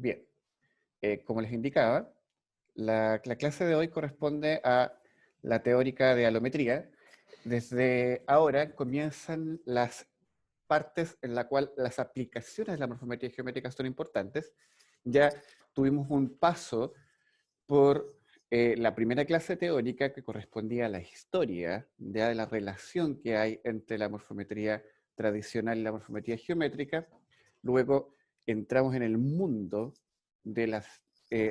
Bien, como les indicaba, la clase de hoy corresponde a la teórica de alometría. Desde ahora comienzan las partes en la cual las aplicaciones de la morfometría geométrica son importantes. Ya tuvimos un paso por la primera clase teórica que correspondía a la historia, ya de la relación que hay entre la morfometría tradicional y la morfometría geométrica. Luego entramos en el mundo de las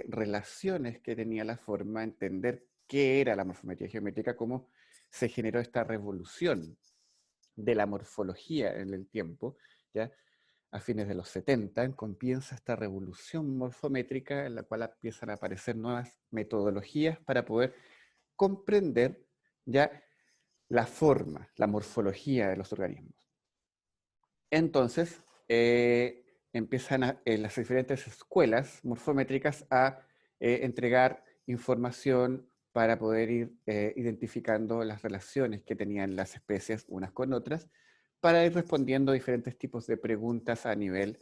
relaciones que tenía la forma, entender qué era la morfometría geométrica, cómo se generó esta revolución de la morfología en el tiempo, ¿ya? A fines de los 70, comienza esta revolución morfométrica en la cual empiezan a aparecer nuevas metodologías para poder comprender ya la forma, la morfología de los organismos. Entonces, empiezan las diferentes escuelas morfométricas a entregar información para poder ir identificando las relaciones que tenían las especies unas con otras, para ir respondiendo a diferentes tipos de preguntas a nivel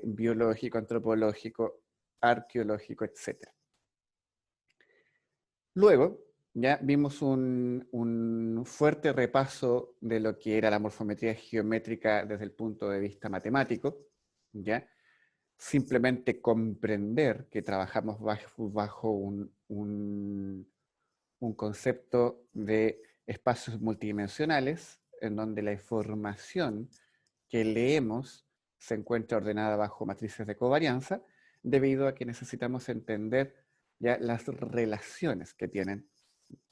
biológico, antropológico, arqueológico, etc. Luego, ya vimos un fuerte repaso de lo que era la morfometría geométrica desde el punto de vista matemático, ¿ya? Simplemente comprender que trabajamos bajo un concepto de espacios multidimensionales, en donde la información que leemos se encuentra ordenada bajo matrices de covarianza, debido a que necesitamos entender ya las relaciones que tienen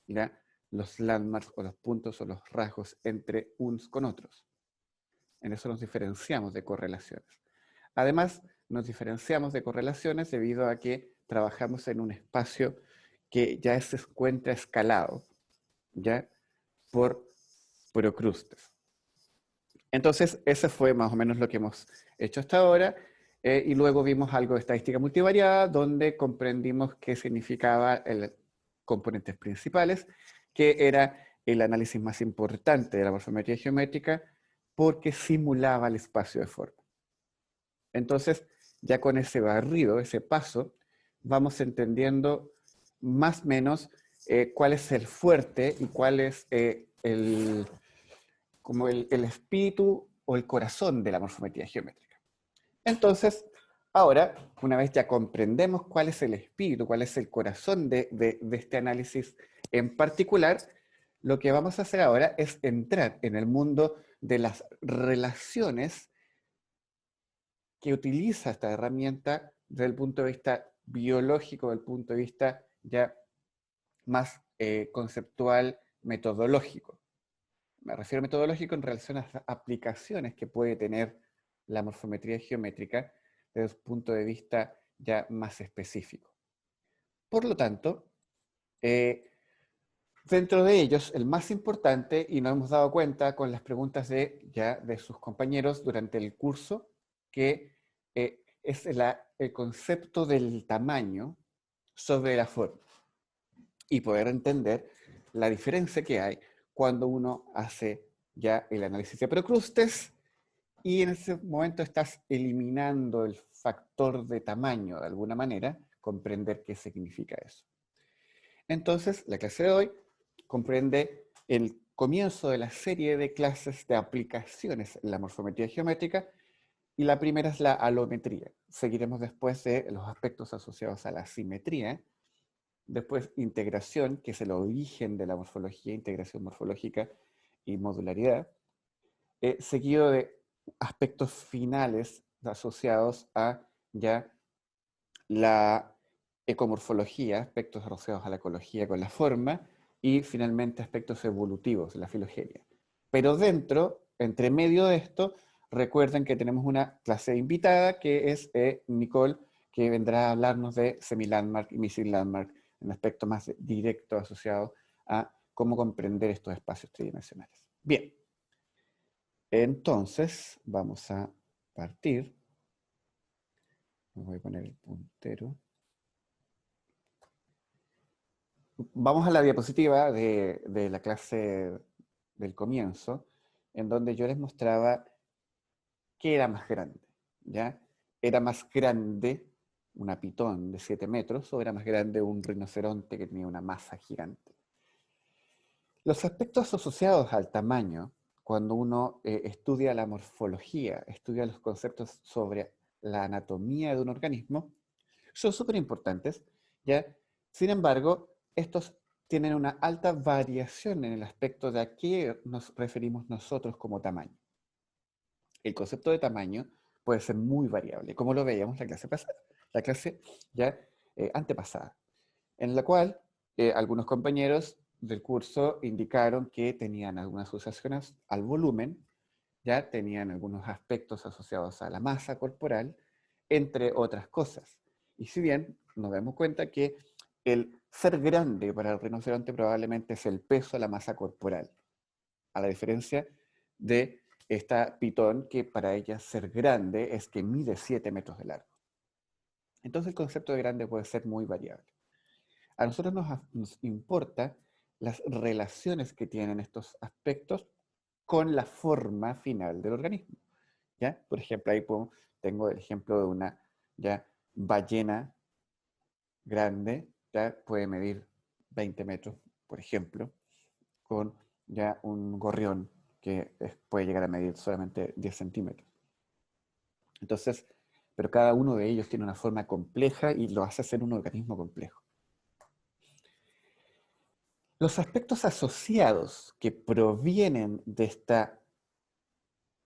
ya los landmarks o los puntos o los rasgos entre unos con otros. En eso nos diferenciamos de correlaciones. Además, nos diferenciamos de correlaciones debido a que trabajamos en un espacio que ya se encuentra escalado, ya por procrustes. Entonces, ese fue más o menos lo que hemos hecho hasta ahora. Y luego vimos algo de estadística multivariada, donde comprendimos qué significaba los componentes principales, que era el análisis más importante de la morfometría geométrica, porque simulaba el espacio de forma. Entonces, ya con ese barrido, ese paso, vamos entendiendo más o menos cuál es el fuerte y cuál es como el espíritu o el corazón de la morfometría geométrica. Entonces, ahora, una vez ya comprendemos cuál es el espíritu, cuál es el corazón de este análisis en particular, lo que vamos a hacer ahora es entrar en el mundo de las relaciones que utiliza esta herramienta desde el punto de vista biológico, desde el punto de vista ya más conceptual, metodológico. Me refiero a metodológico en relación a las aplicaciones que puede tener la morfometría geométrica desde un punto de vista ya más específico. Por lo tanto, dentro de ellos, el más importante, y nos hemos dado cuenta con las preguntas de sus compañeros durante el curso, que es el concepto del tamaño sobre la forma, y poder entender la diferencia que hay cuando uno hace ya el análisis de procrustes y en ese momento estás eliminando el factor de tamaño de alguna manera, comprender qué significa eso. Entonces, la clase de hoy comprende el comienzo de la serie de clases de aplicaciones en la morfometría geométrica, y la primera es la alometría. Seguiremos después de los aspectos asociados a la simetría. Después, integración, que es el origen de la morfología, integración morfológica y modularidad. Seguido de aspectos finales asociados a ya la ecomorfología, aspectos asociados a la ecología con la forma, y finalmente aspectos evolutivos, la filogenia. Pero dentro, entre medio de esto, recuerden que tenemos una clase invitada que es Nicole, que vendrá a hablarnos de semi-landmark y missing-landmark, un aspecto más directo asociado a cómo comprender estos espacios tridimensionales. Bien, entonces vamos a partir. Me voy a poner el puntero. Vamos a la diapositiva de la clase del comienzo, en donde yo les mostraba qué era más grande, ¿ya? Era más grande una pitón de 7 metros, o era más grande un rinoceronte que tenía una masa gigante. Los aspectos asociados al tamaño, cuando uno estudia la morfología, estudia los conceptos sobre la anatomía de un organismo, son súper importantes, ¿ya? Sin embargo, estos tienen una alta variación en el aspecto de a qué nos referimos nosotros como tamaño. El concepto de tamaño puede ser muy variable, como lo veíamos en la clase pasada, la clase ya antepasada, en la cual algunos compañeros del curso indicaron que tenían algunas asociaciones al volumen, ya tenían algunos aspectos asociados a la masa corporal, entre otras cosas. Y si bien nos damos cuenta que el ser grande para el rinoceronte probablemente es el peso, la masa corporal, a la diferencia de esta pitón que para ella ser grande es que mide 7 metros de largo. Entonces el concepto de grande puede ser muy variable. A nosotros nos importa las relaciones que tienen estos aspectos con la forma final del organismo. ¿Ya? Por ejemplo, ahí tengo el ejemplo de una ¿ya? Ballena grande, ¿ya? Puede medir 20 metros, por ejemplo, con ya un gorrión que puede llegar a medir solamente 10 centímetros. Entonces, pero cada uno de ellos tiene una forma compleja y lo hace ser un organismo complejo. Los aspectos asociados que provienen de esta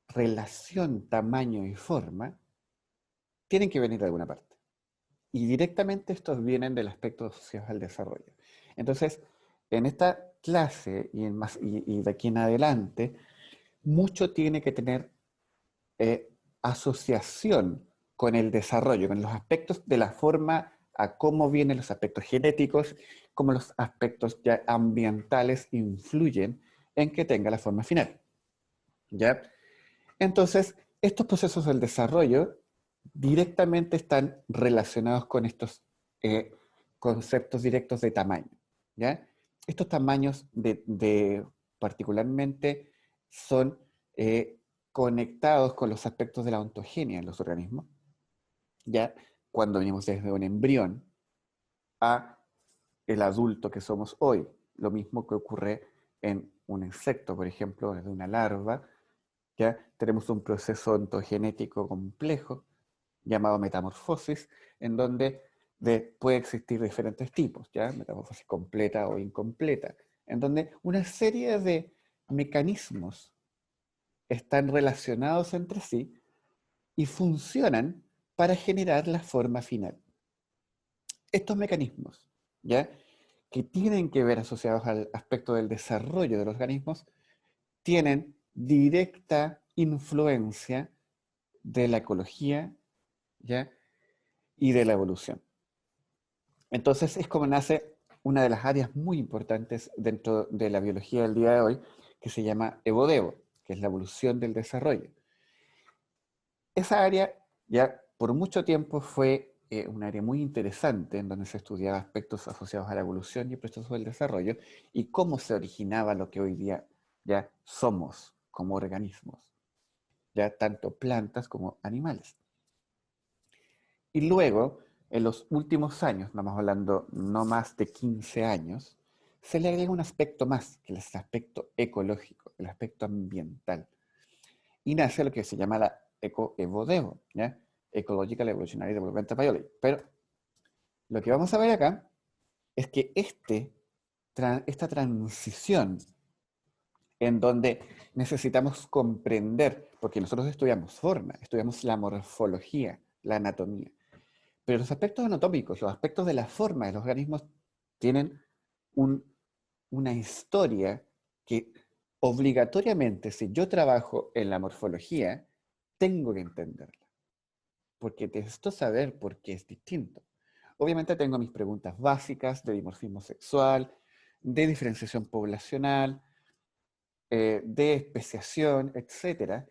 relación tamaño y forma tienen que venir de alguna parte. Y directamente estos vienen del aspecto asociado al desarrollo. Entonces, en esta clase y de aquí en adelante, mucho tiene que tener asociación con el desarrollo, con los aspectos de la forma a cómo vienen los aspectos genéticos, cómo los aspectos ya ambientales influyen en que tenga la forma final. ¿Ya? Entonces, estos procesos del desarrollo directamente están relacionados con estos conceptos directos de tamaño. ¿Ya? Estos tamaños particularmente son conectados con los aspectos de la ontogenia en los organismos. Ya cuando venimos desde un embrión a el adulto que somos hoy, lo mismo que ocurre en un insecto, por ejemplo, desde una larva, ya tenemos un proceso ontogenético complejo llamado metamorfosis, en donde puede existir diferentes tipos, ¿ya? Metamorfosis completa o incompleta, en donde una serie de mecanismos están relacionados entre sí y funcionan para generar la forma final. Estos mecanismos, ¿ya? Que tienen que ver asociados al aspecto del desarrollo de los organismos, tienen directa influencia de la ecología, ¿ya? Y de la evolución. Entonces es como nace una de las áreas muy importantes dentro de la biología del día de hoy, que se llama evodevo, que es la evolución del desarrollo. Esa área ya por mucho tiempo fue un área muy interesante en donde se estudiaba aspectos asociados a la evolución y el proceso del desarrollo y cómo se originaba lo que hoy día ya somos como organismos, ya tanto plantas como animales. Y luego, en los últimos años, estamos hablando no más de 15 años, se le agrega un aspecto más, que es el aspecto ecológico, el aspecto ambiental. Y nace lo que se llama la ecoevodevo, ¿ya? Ecological Evolutionary Developmental Biology. Pero lo que vamos a ver acá es que esta transición en donde necesitamos comprender, porque nosotros estudiamos forma, estudiamos la morfología, la anatomía, pero los aspectos anatómicos, los aspectos de la forma de los organismos tienen una historia que obligatoriamente, si yo trabajo en la morfología, tengo que entenderla, porque necesito saber por qué es distinto. Obviamente tengo mis preguntas básicas de dimorfismo sexual, de diferenciación poblacional, de especiación, etcétera.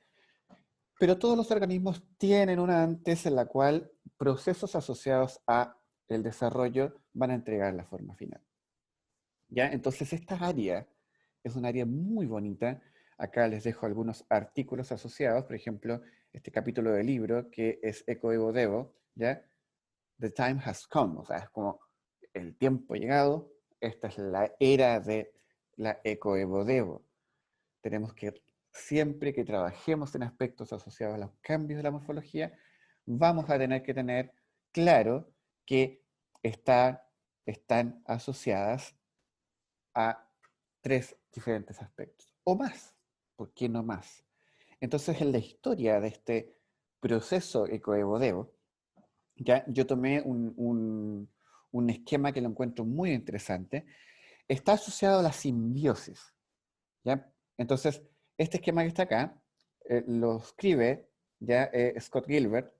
Pero todos los organismos tienen una antes en la cual procesos asociados a el desarrollo van a entregar la forma final. ¿Ya? Entonces esta área es un área muy bonita. Acá les dejo algunos artículos asociados, por ejemplo, este capítulo del libro que es Eco Evo Devo, ¿ya? the time has come, o sea, es como el tiempo ha llegado, esta es la era de la ecoevo-devo. Tenemos que, siempre que trabajemos en aspectos asociados a los cambios de la morfología, vamos a tener que tener claro que están asociadas a 3 diferentes aspectos, o más, ¿por qué no más? Entonces, en la historia de este proceso ecoevo-devo, ya yo tomé un esquema que lo encuentro muy interesante. Está asociado a la simbiosis, ¿ya? Entonces, este esquema que está acá, lo escribe ya Scott Gilbert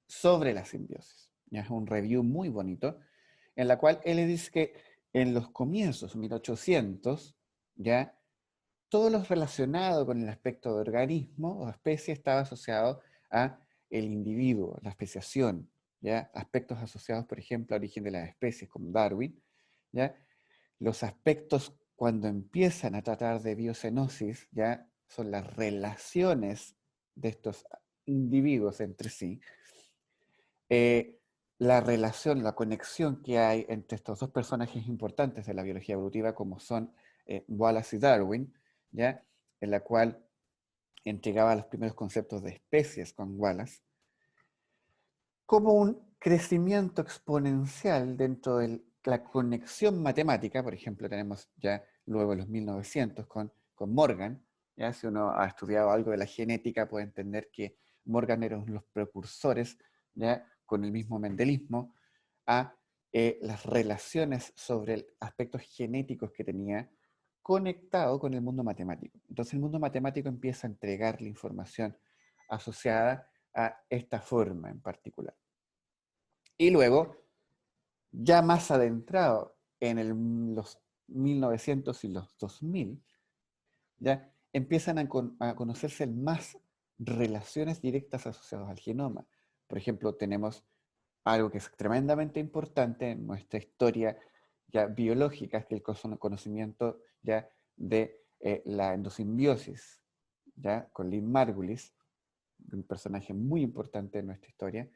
sobre la simbiosis. Ya es un review muy bonito, en la cual él le dice que en los comienzos, 1800, ya todo lo relacionado con el aspecto de organismo o especie estaba asociado a el individuo, la especiación, ¿ya? Aspectos asociados, por ejemplo, al origen de las especies, como Darwin, ¿ya? Los aspectos cuando empiezan a tratar de biocenosis, ¿ya? Son las relaciones de estos individuos entre sí, la relación, la conexión que hay entre estos dos personajes importantes de la biología evolutiva, como son Wallace y Darwin, ¿ya? En la cual entregaba los primeros conceptos de especies con Wallace, como un crecimiento exponencial dentro de la conexión matemática. Por ejemplo, tenemos ya luego en los 1900 con Morgan. ¿Ya? Si uno ha estudiado algo de la genética, puede entender que Morgan era uno de los precursores, ¿ya? Con el mismo mendelismo, a las relaciones sobre aspectos genéticos que tenía conectado con el mundo matemático. Entonces el mundo matemático empieza a entregar la información asociada a esta forma en particular. Y luego, ya más adentrado en los 1900 y los 2000, ya empiezan a conocerse más relaciones directas asociadas al genoma. Por ejemplo, tenemos algo que es tremendamente importante en nuestra historia ya biológica, que es el conocimiento ya de la endosimbiosis, ya con Lynn Margulis, un personaje muy importante en nuestra historia,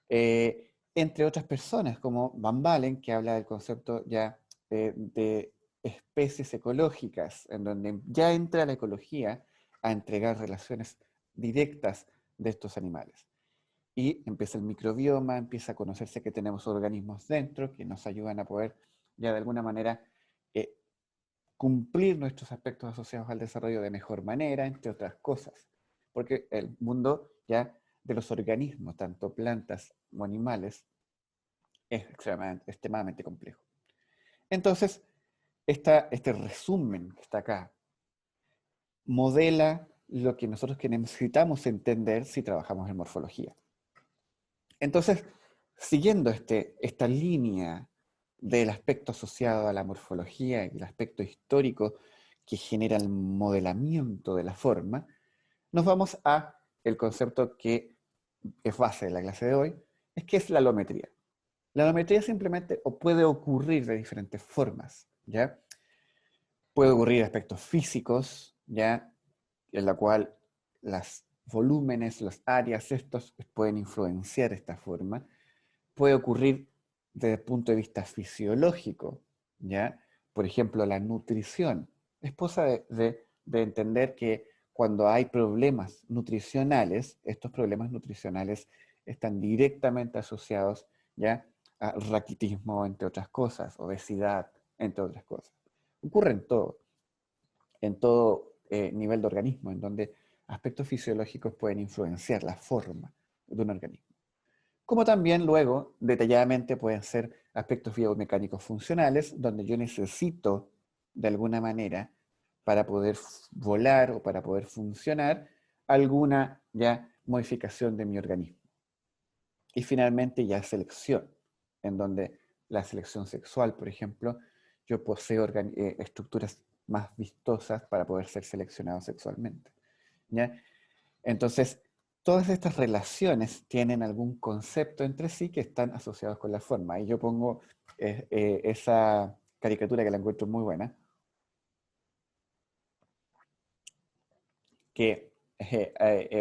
entre otras personas como Van Balen, que habla del concepto ya de especies ecológicas, en donde ya entra la ecología a entregar relaciones directas de estos animales. Y empieza el microbioma, empieza a conocerse que tenemos organismos dentro que nos ayudan a poder ya de alguna manera eh, cumplir nuestros aspectos asociados al desarrollo de mejor manera, entre otras cosas. Porque el mundo ya de los organismos, tanto plantas como animales, es extremadamente complejo. Entonces, este resumen que está acá modela lo que nosotros necesitamos entender si trabajamos en morfología. Entonces, siguiendo esta línea del aspecto asociado a la morfología y el aspecto histórico que genera el modelamiento de la forma, nos vamos a el concepto que es base de la clase de hoy, es que es la alometría. La alometría simplemente puede ocurrir de diferentes formas, ¿ya? Puede ocurrir aspectos físicos, ¿ya? En la cual los volúmenes, las áreas, estos pueden influenciar esta forma. Puede ocurrir desde el punto de vista fisiológico, ¿ya? Por ejemplo, la nutrición. Es cosa de entender que cuando hay problemas nutricionales, estos problemas nutricionales están directamente asociados, ¿ya? A raquitismo, entre otras cosas, obesidad, entre otras cosas. Ocurre en todo nivel de organismo, en donde aspectos fisiológicos pueden influenciar la forma de un organismo. Como también luego, detalladamente, pueden ser aspectos biomecánicos funcionales, donde yo necesito, de alguna manera, para poder volar o para poder funcionar, alguna ya modificación de mi organismo. Y finalmente ya selección, en donde la selección sexual, por ejemplo, yo poseo estructuras más vistosas para poder ser seleccionado sexualmente, ¿ya? Entonces, todas estas relaciones tienen algún concepto entre sí que están asociados con la forma. Y yo pongo esa caricatura que la encuentro muy buena, que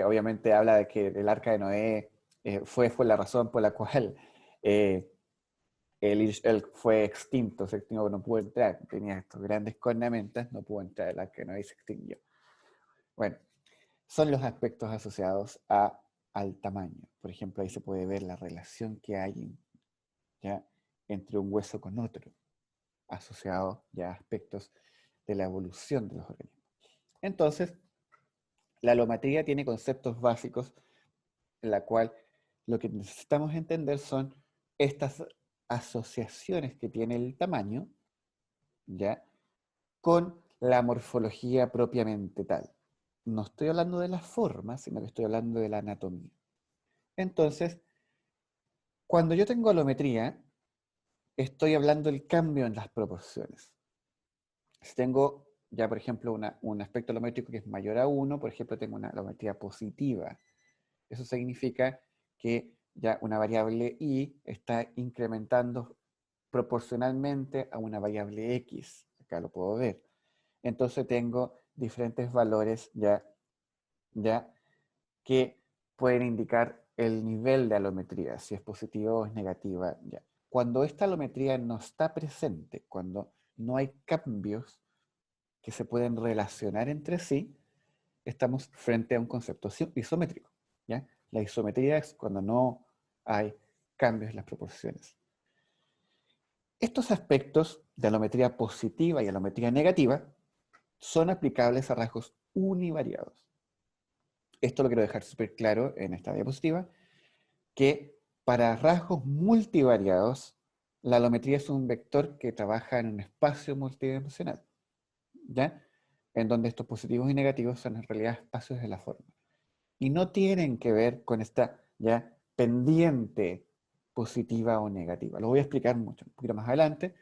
obviamente habla de que el arca de Noé fue la razón por la cual él fue extinto, se extinguió, no pudo entrar, tenía estos grandes cornamentas, no pudo entrar, el arca de Noé se extinguió. Bueno, son los aspectos asociados al tamaño. Por ejemplo, ahí se puede ver la relación que hay, ¿ya?, entre un hueso con otro, asociado ya a aspectos de la evolución de los organismos. Entonces, la alometría tiene conceptos básicos en la cual lo que necesitamos entender son estas asociaciones que tiene el tamaño, ¿ya?, con la morfología propiamente tal. No estoy hablando de la forma, sino que estoy hablando de la anatomía. Entonces, cuando yo tengo alometría, estoy hablando del cambio en las proporciones. Si tengo ya, por ejemplo, un aspecto alométrico que es mayor a 1, por ejemplo, tengo una alometría positiva. Eso significa que ya una variable y está incrementando proporcionalmente a una variable x. Acá lo puedo ver. Entonces tengo diferentes valores ya que pueden indicar el nivel de alometría, si es positiva o es negativa. Ya. Cuando esta alometría no está presente, cuando no hay cambios que se pueden relacionar entre sí, estamos frente a un concepto isométrico, ¿ya? La isometría es cuando no hay cambios en las proporciones. Estos aspectos de alometría positiva y alometría negativa son aplicables a rasgos univariados. Esto lo quiero dejar súper claro en esta diapositiva, que para rasgos multivariados, la alometría es un vector que trabaja en un espacio multidimensional, ¿ya?, en donde estos positivos y negativos son en realidad espacios de la forma. Y no tienen que ver con esta ya pendiente positiva o negativa. Lo voy a explicar mucho, un poquito más adelante,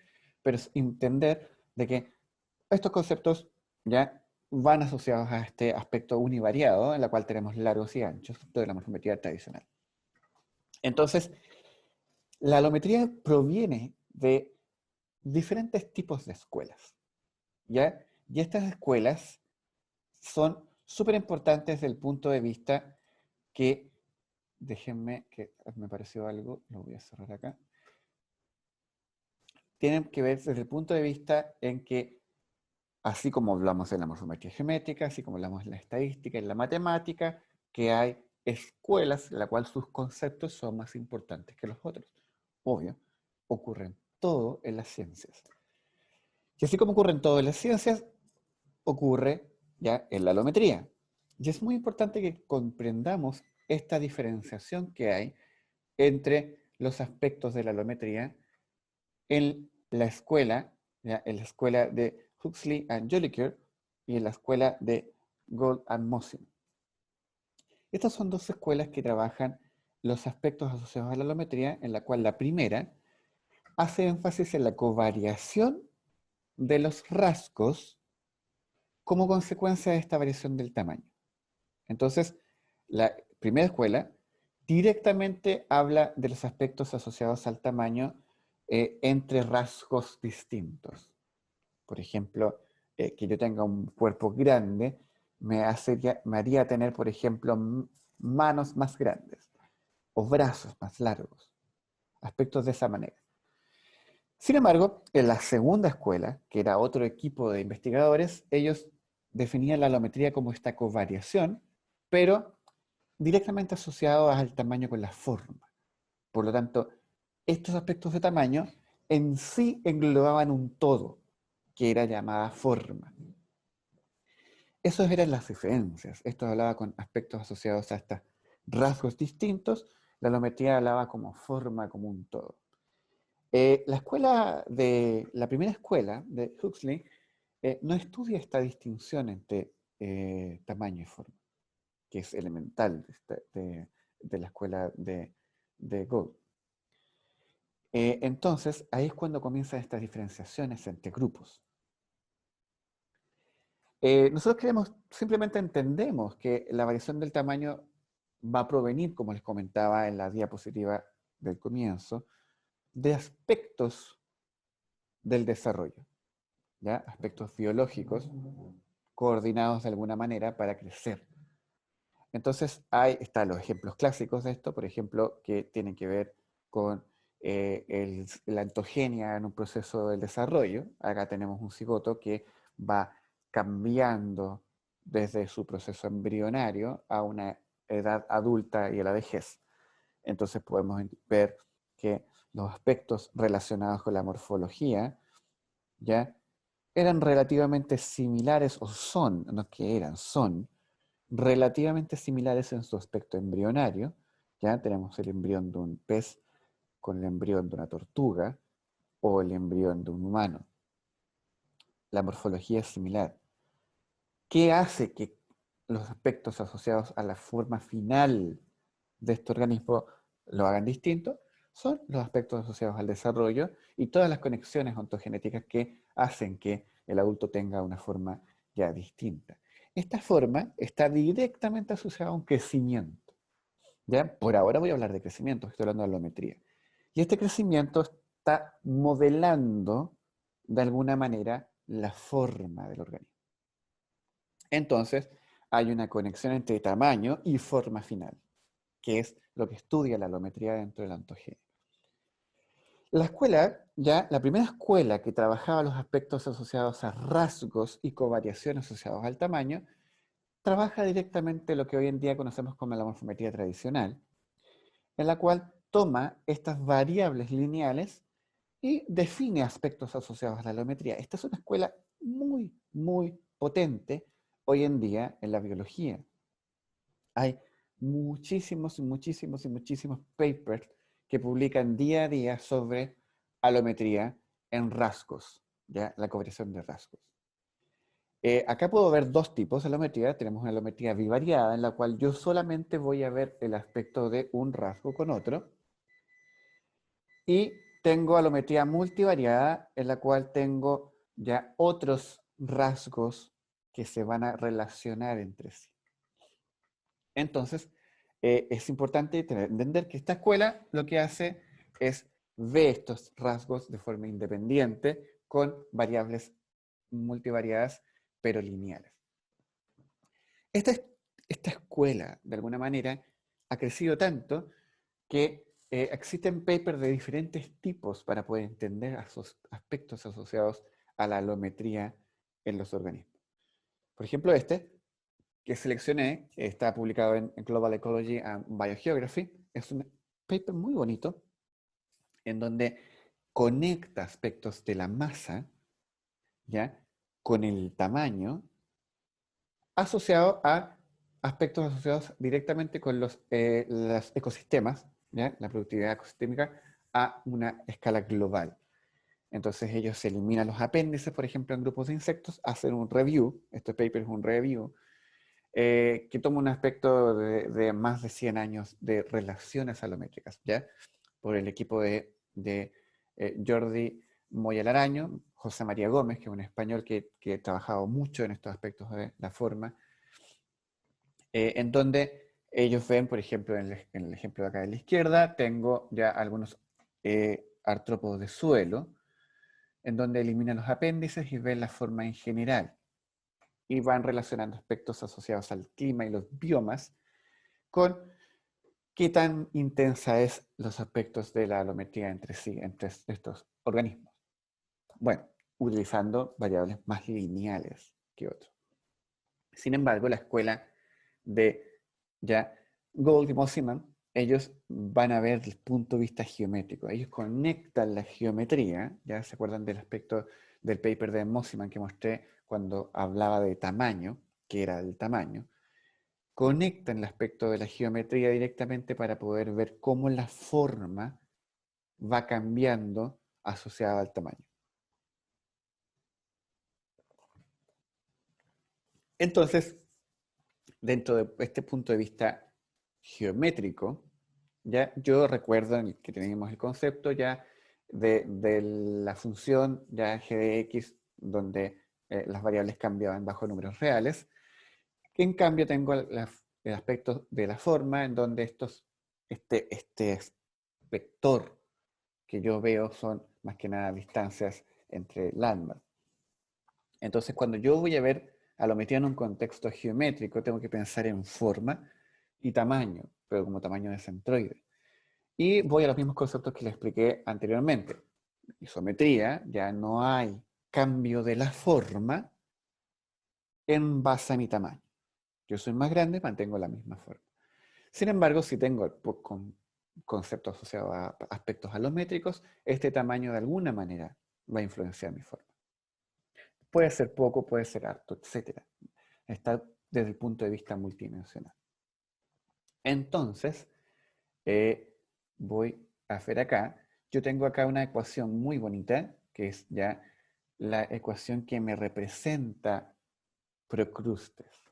pero es entender de que estos conceptos ya van asociados a este aspecto univariado, en la cual tenemos largos y anchos de la morfometría tradicional. Entonces, la alometría proviene de diferentes tipos de escuelas, ¿ya? Y estas escuelas son súper importantes desde el punto de vista que, déjenme, que me pareció algo, lo voy a cerrar acá, tienen que ver desde el punto de vista en que, así como hablamos en la morfometría geométrica, así como hablamos en la estadística, en la matemática, que hay escuelas en las cuales sus conceptos son más importantes que los otros. Obvio, ocurre todo en las ciencias. Y así como ocurre en todo en las ciencias, ocurre ya en la alometría. Y es muy importante que comprendamos esta diferenciación que hay entre los aspectos de la alometría en la escuela, ¿ya?, en la escuela de Huxley and Jolicoeur y en la escuela de Gould and Mosin. Estas son dos escuelas que trabajan los aspectos asociados a la alometría, en la cual la primera hace énfasis en la covariación de los rasgos como consecuencia de esta variación del tamaño. Entonces, la primera escuela directamente habla de los aspectos asociados al tamaño entre rasgos distintos. Por ejemplo, que yo tenga un cuerpo grande me haría tener, por ejemplo, manos más grandes o brazos más largos, aspectos de esa manera. Sin embargo, en la segunda escuela, que era otro equipo de investigadores, ellos definían la alometría como esta covariación, pero directamente asociado al tamaño con la forma. Por lo tanto, estos aspectos de tamaño en sí englobaban un todo, que era llamada forma. Esas eran las diferencias. Esto hablaba con aspectos asociados a estos rasgos distintos. La alometría hablaba como forma, como un todo. La primera escuela de Huxley no estudia esta distinción entre tamaño y forma, que es elemental de la escuela de Gould. Entonces, ahí es cuando comienzan estas diferenciaciones entre grupos. Nosotros simplemente entendemos que la variación del tamaño va a provenir, como les comentaba en la diapositiva del comienzo, de aspectos del desarrollo, ¿ya? Aspectos biológicos coordinados de alguna manera para crecer. Entonces, están los ejemplos clásicos de esto, por ejemplo, que tienen que ver con la ontogenia en un proceso del desarrollo. Acá tenemos un cigoto que va cambiando desde su proceso embrionario a una edad adulta y a la vejez. Entonces podemos ver que los aspectos relacionados con la morfología ya eran relativamente similares, o son, no que eran, son relativamente similares en su aspecto embrionario. Ya tenemos el embrión de un pez con el embrión de una tortuga o el embrión de un humano. La morfología es similar. ¿Qué hace que los aspectos asociados a la forma final de este organismo lo hagan distinto? Son los aspectos asociados al desarrollo y todas las conexiones ontogenéticas que hacen que el adulto tenga una forma ya distinta. Esta forma está directamente asociada a un crecimiento. ¿Ya? Por ahora voy a hablar de crecimiento, estoy hablando de alometría. Y este crecimiento está modelando de alguna manera la forma del organismo. Entonces, hay una conexión entre tamaño y forma final, que es lo que estudia la alometría dentro de la ontogenia. La escuela, ya la primera escuela que trabajaba los aspectos asociados a rasgos y covariaciones asociados al tamaño, trabaja directamente lo que hoy en día conocemos como la morfometría tradicional, en la cual toma estas variables lineales y define aspectos asociados a la alometría. Esta es una escuela muy, muy potente hoy en día en la biología. Hay muchísimos y muchísimos y muchísimos papers que publican día a día sobre alometría en rasgos, ¿ya? La covariación de rasgos. Acá puedo ver dos tipos de alometría. Tenemos una alometría bivariada, en la cual yo solamente voy a ver el aspecto de un rasgo con otro. Y tengo alometría multivariada, en la cual tengo ya otros rasgos que se van a relacionar entre sí. Entonces, es importante entender que esta escuela lo que hace es ver estos rasgos de forma independiente con variables multivariadas pero lineales. Esta, esta escuela, de alguna manera, ha crecido tanto que existen papers de diferentes tipos para poder entender esos aspectos asociados a la alometría en los organismos. Por ejemplo, este que seleccioné, está publicado en Global Ecology and Biogeography, es un paper muy bonito en donde conecta aspectos de la masa, ¿ya? Con el tamaño, asociado a aspectos asociados directamente con los ecosistemas, ¿ya? La productividad ecosistémica a una escala global. Entonces ellos eliminan los apéndices, por ejemplo, en grupos de insectos, hacen un review, este paper es un review, que toma un aspecto de más de 100 años de relaciones alométricas, ¿ya? Por el equipo de Jordi Moya-Laraño, José María Gómez, que es un español que ha trabajado mucho en estos aspectos de la forma, en donde ellos ven, por ejemplo, en el ejemplo de acá de la izquierda, tengo ya algunos artrópodos de suelo, en donde eliminan los apéndices y ven la forma en general. Y van relacionando aspectos asociados al clima y los biomas con qué tan intensa es los aspectos de la alometría entre sí, entre estos organismos. Bueno, utilizando variables más lineales que otros. Sin embargo, la escuela de ya Gould y Mosiman, ellos van a ver el punto de vista geométrico. Ellos conectan la geometría, ya se acuerdan del aspecto del paper de Mosiman que mostré cuando hablaba de tamaño, que era el tamaño, conectan el aspecto de la geometría directamente para poder ver cómo la forma va cambiando asociada al tamaño. Entonces, dentro de este punto de vista geométrico, ya yo recuerdo que teníamos el concepto ya de la función ya g de x, donde las variables cambiaban bajo números reales. En cambio, tengo el aspecto de la forma, en donde este vector que yo veo son más que nada distancias entre landmarks. Entonces, cuando yo voy a ver alometría en un contexto geométrico, tengo que pensar en forma, y tamaño, pero como tamaño de centroide. Y voy a los mismos conceptos que les expliqué anteriormente. Isometría, ya no hay cambio de la forma en base a mi tamaño. Yo soy más grande, mantengo la misma forma. Sin embargo, si tengo conceptos asociados a aspectos alométricos, este tamaño de alguna manera va a influenciar mi forma. Puede ser poco, puede ser harto, etc. Está desde el punto de vista multidimensional. Entonces, voy a hacer acá, yo tengo acá una ecuación muy bonita, que es ya la ecuación que me representa Procrustes.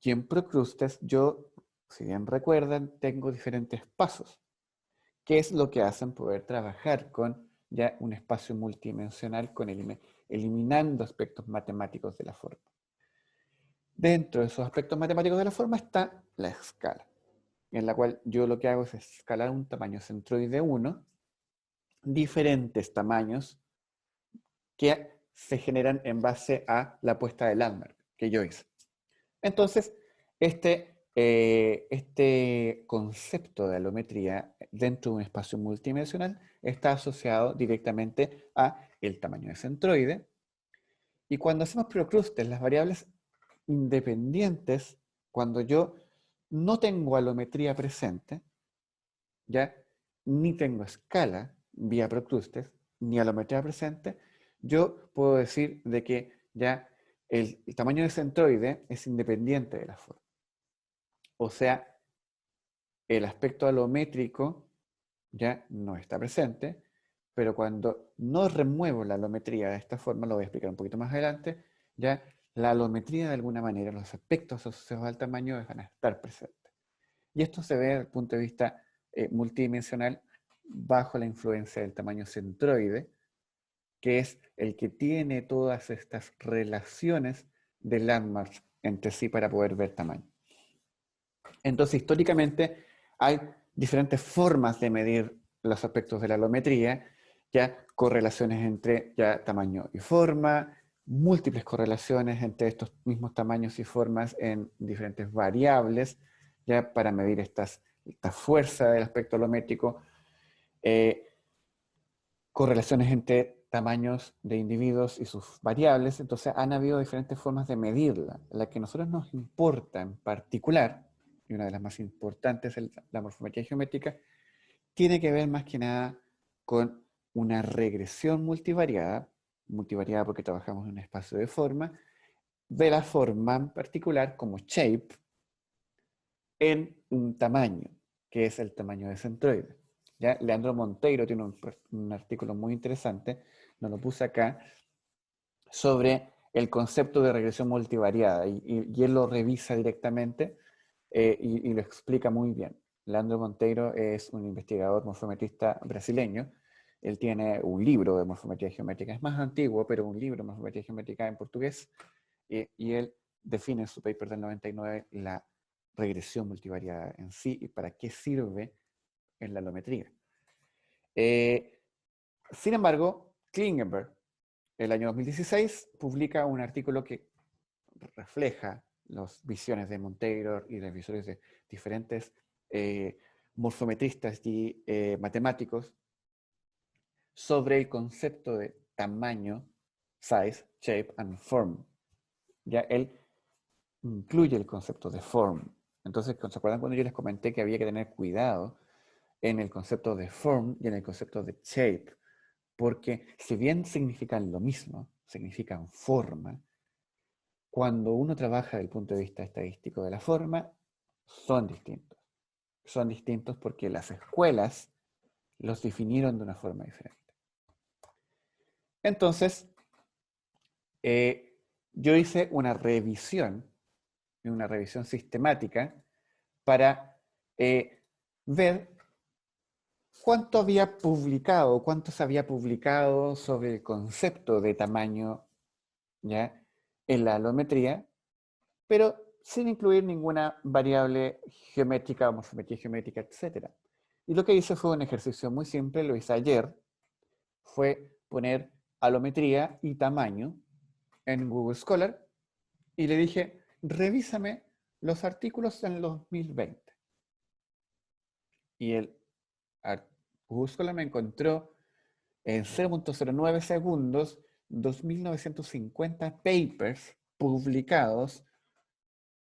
Y en Procrustes yo, si bien recuerdan, tengo diferentes pasos. ¿Qué es lo que hacen poder trabajar con ya un espacio multidimensional, con eliminando aspectos matemáticos de la forma? Dentro de esos aspectos matemáticos de la forma está la escala, en la cual yo lo que hago es escalar un tamaño centroide 1, diferentes tamaños que se generan en base a la puesta de Landmark que yo hice. Entonces, este concepto de alometría dentro de un espacio multidimensional está asociado directamente a el tamaño de centroide. Y cuando hacemos Procrustes, las variables independientes, cuando yo no tengo alometría presente, ya ni tengo escala vía Procrustes, ni alometría presente, yo puedo decir de que ya el tamaño de centroide es independiente de la forma. O sea, el aspecto alométrico ya no está presente, pero cuando no remuevo la alometría de esta forma, lo voy a explicar un poquito más adelante, ya la alometría de alguna manera, los aspectos asociados al tamaño van a estar presentes. Y esto se ve desde el punto de vista multidimensional bajo la influencia del tamaño centroide, que es el que tiene todas estas relaciones de landmarks entre sí para poder ver tamaño. Entonces, históricamente hay diferentes formas de medir los aspectos de la alometría, ya correlaciones entre ya tamaño y forma, múltiples correlaciones entre estos mismos tamaños y formas en diferentes variables, ya para medir esta fuerza del aspecto alométrico, correlaciones entre tamaños de individuos y sus variables. Entonces han habido diferentes formas de medirla. La que a nosotros nos importa en particular, y una de las más importantes es la morfometría geométrica, tiene que ver más que nada con una regresión multivariada porque trabajamos en un espacio de forma, de la forma en particular como shape, en un tamaño, que es el tamaño de centroide. ¿Ya? Leandro Monteiro tiene un artículo muy interesante, no lo puse acá, sobre el concepto de regresión multivariada, y él lo revisa directamente y lo explica muy bien. Leandro Monteiro es un investigador morfometrista brasileño. Él tiene un libro de morfometría geométrica, es más antiguo, pero un libro de morfometría geométrica en portugués, y él define en su paper del 99 la regresión multivariada en sí y para qué sirve en la alometría. Sin embargo, Klingenberg, el año 2016, publica un artículo que refleja las visiones de Monteiro y las visiones de diferentes morfometristas y matemáticos sobre el concepto de tamaño, size, shape and form. Ya él incluye el concepto de form. Entonces, ¿se acuerdan cuando yo les comenté que había que tener cuidado en el concepto de form y en el concepto de shape? Porque si bien significan lo mismo, significan forma, cuando uno trabaja desde el punto de vista estadístico de la forma, son distintos. Son distintos porque las escuelas los definieron de una forma diferente. Entonces, yo hice una revisión sistemática para ver cuánto se había publicado sobre el concepto de tamaño, ¿ya?, en la alometría, pero sin incluir ninguna variable geométrica o morfometría geométrica, etc. Y lo que hice fue un ejercicio muy simple, lo hice ayer, fue poner alometría y tamaño en Google Scholar y le dije, revísame los artículos en los 2020. Y el Scholar me encontró en 0.09 segundos 2.950 papers publicados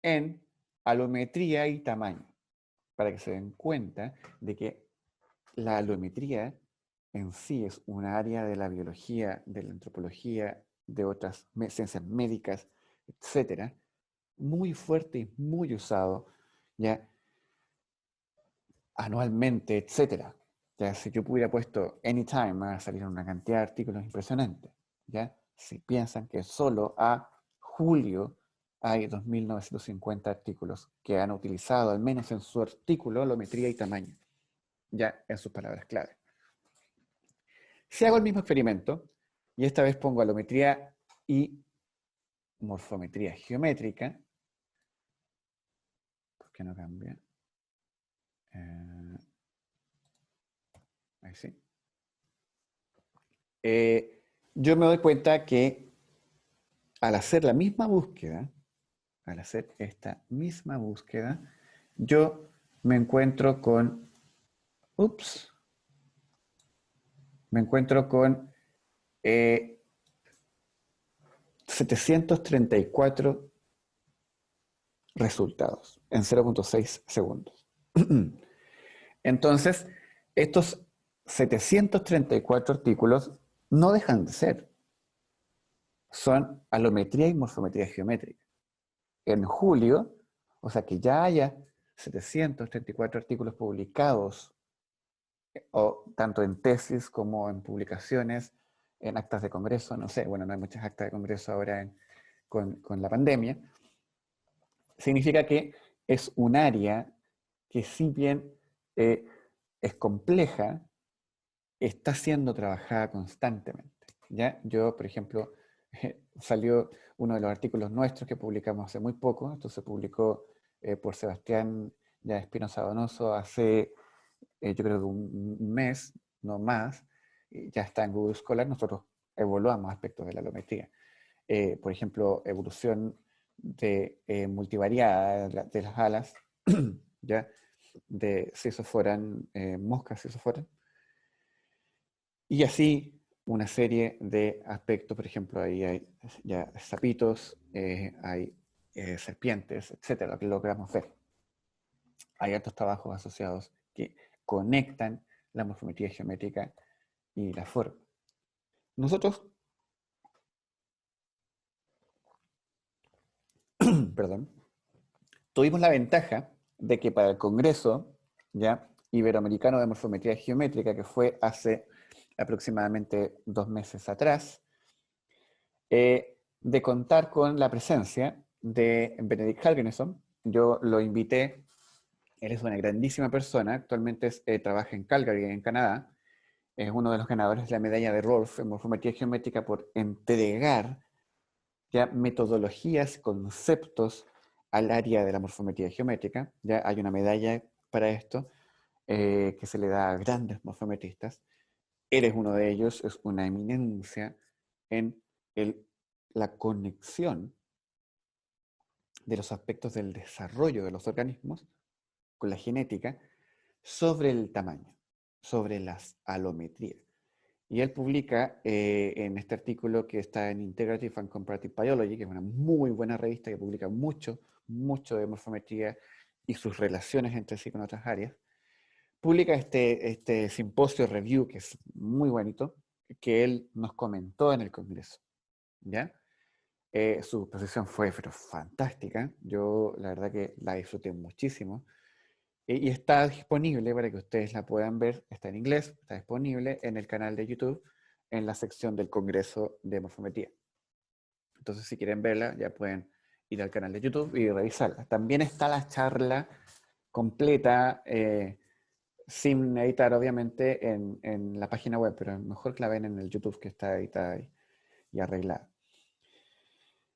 en alometría y tamaño, para que se den cuenta de que la alometría en sí es un área de la biología, de la antropología, de otras ciencias médicas, etcétera, muy fuerte y muy usado ya anualmente, etcétera. Ya si yo hubiera puesto anytime, van a salir una cantidad de artículos impresionantes. ¿Ya? Si piensan que solo a julio hay 2.950 artículos que han utilizado, al menos en su artículo, alometría y tamaño. Ya en sus palabras clave. Si hago el mismo experimento, y esta vez pongo alometría y morfometría geométrica, ¿por qué no cambia? Ahí sí. Yo me doy cuenta que al hacer la misma búsqueda, al hacer esta misma búsqueda, yo me encuentro con, me encuentro con 734 resultados en 0.6 segundos. Entonces, estos 734 artículos no dejan de ser. Son alometría y morfometría geométrica. En julio, o sea que ya haya 734 artículos publicados, o tanto en tesis como en publicaciones, en actas de congreso, no sé, bueno, no hay muchas actas de congreso ahora con la pandemia, significa que es un área que si bien es compleja, está siendo trabajada constantemente. ¿Ya? Yo, por ejemplo, salió uno de los artículos nuestros que publicamos hace muy poco, esto se publicó por Sebastián ya Espinosa Donoso hace, yo creo que un mes, no más, ya está en Google Scholar, nosotros evaluamos aspectos de la alometría. Por ejemplo, evolución de multivariada de las alas, ¿ya? De Sisoforan, moscas Sisoforan, y así una serie de aspectos, por ejemplo, ahí hay ya sapitos, hay serpientes, etcétera, lo que logramos ver. Hay otros trabajos asociados que conectan la morfometría geométrica y la forma. Nosotros, perdón, tuvimos la ventaja de que para el Congreso ya Iberoamericano de Morfometría Geométrica, que fue hace aproximadamente 2 meses atrás, de contar con la presencia de Benedict Hallgrímsson. Yo lo invité, él es una grandísima persona, actualmente trabaja en Calgary, en Canadá, es uno de los ganadores de la medalla de Rolf en morfometría geométrica por entregar ya metodologías, conceptos al área de la morfometría geométrica. Ya hay una medalla para esto que se le da a grandes morfometristas. Él es uno de ellos, es una eminencia en la conexión de los aspectos del desarrollo de los organismos con la genética sobre el tamaño, sobre las alometrías. Y él publica en este artículo que está en Integrative and Comparative Biology, que es una muy buena revista que publica mucho, mucho de morfometría y sus relaciones entre sí con otras áreas, publica este simposio review, que es muy bonito, que él nos comentó en el Congreso. ¿Ya? Su exposición fue pero fantástica. Yo la verdad que la disfruté muchísimo. Y está disponible para que ustedes la puedan ver. Está en inglés, está disponible en el canal de YouTube, en la sección del Congreso de Morfometría. Entonces, si quieren verla, ya pueden ir al canal de YouTube y revisarla. También está la charla completa, sin editar, obviamente, en la página web, pero mejor que la ven en el YouTube, que está editada y arreglada.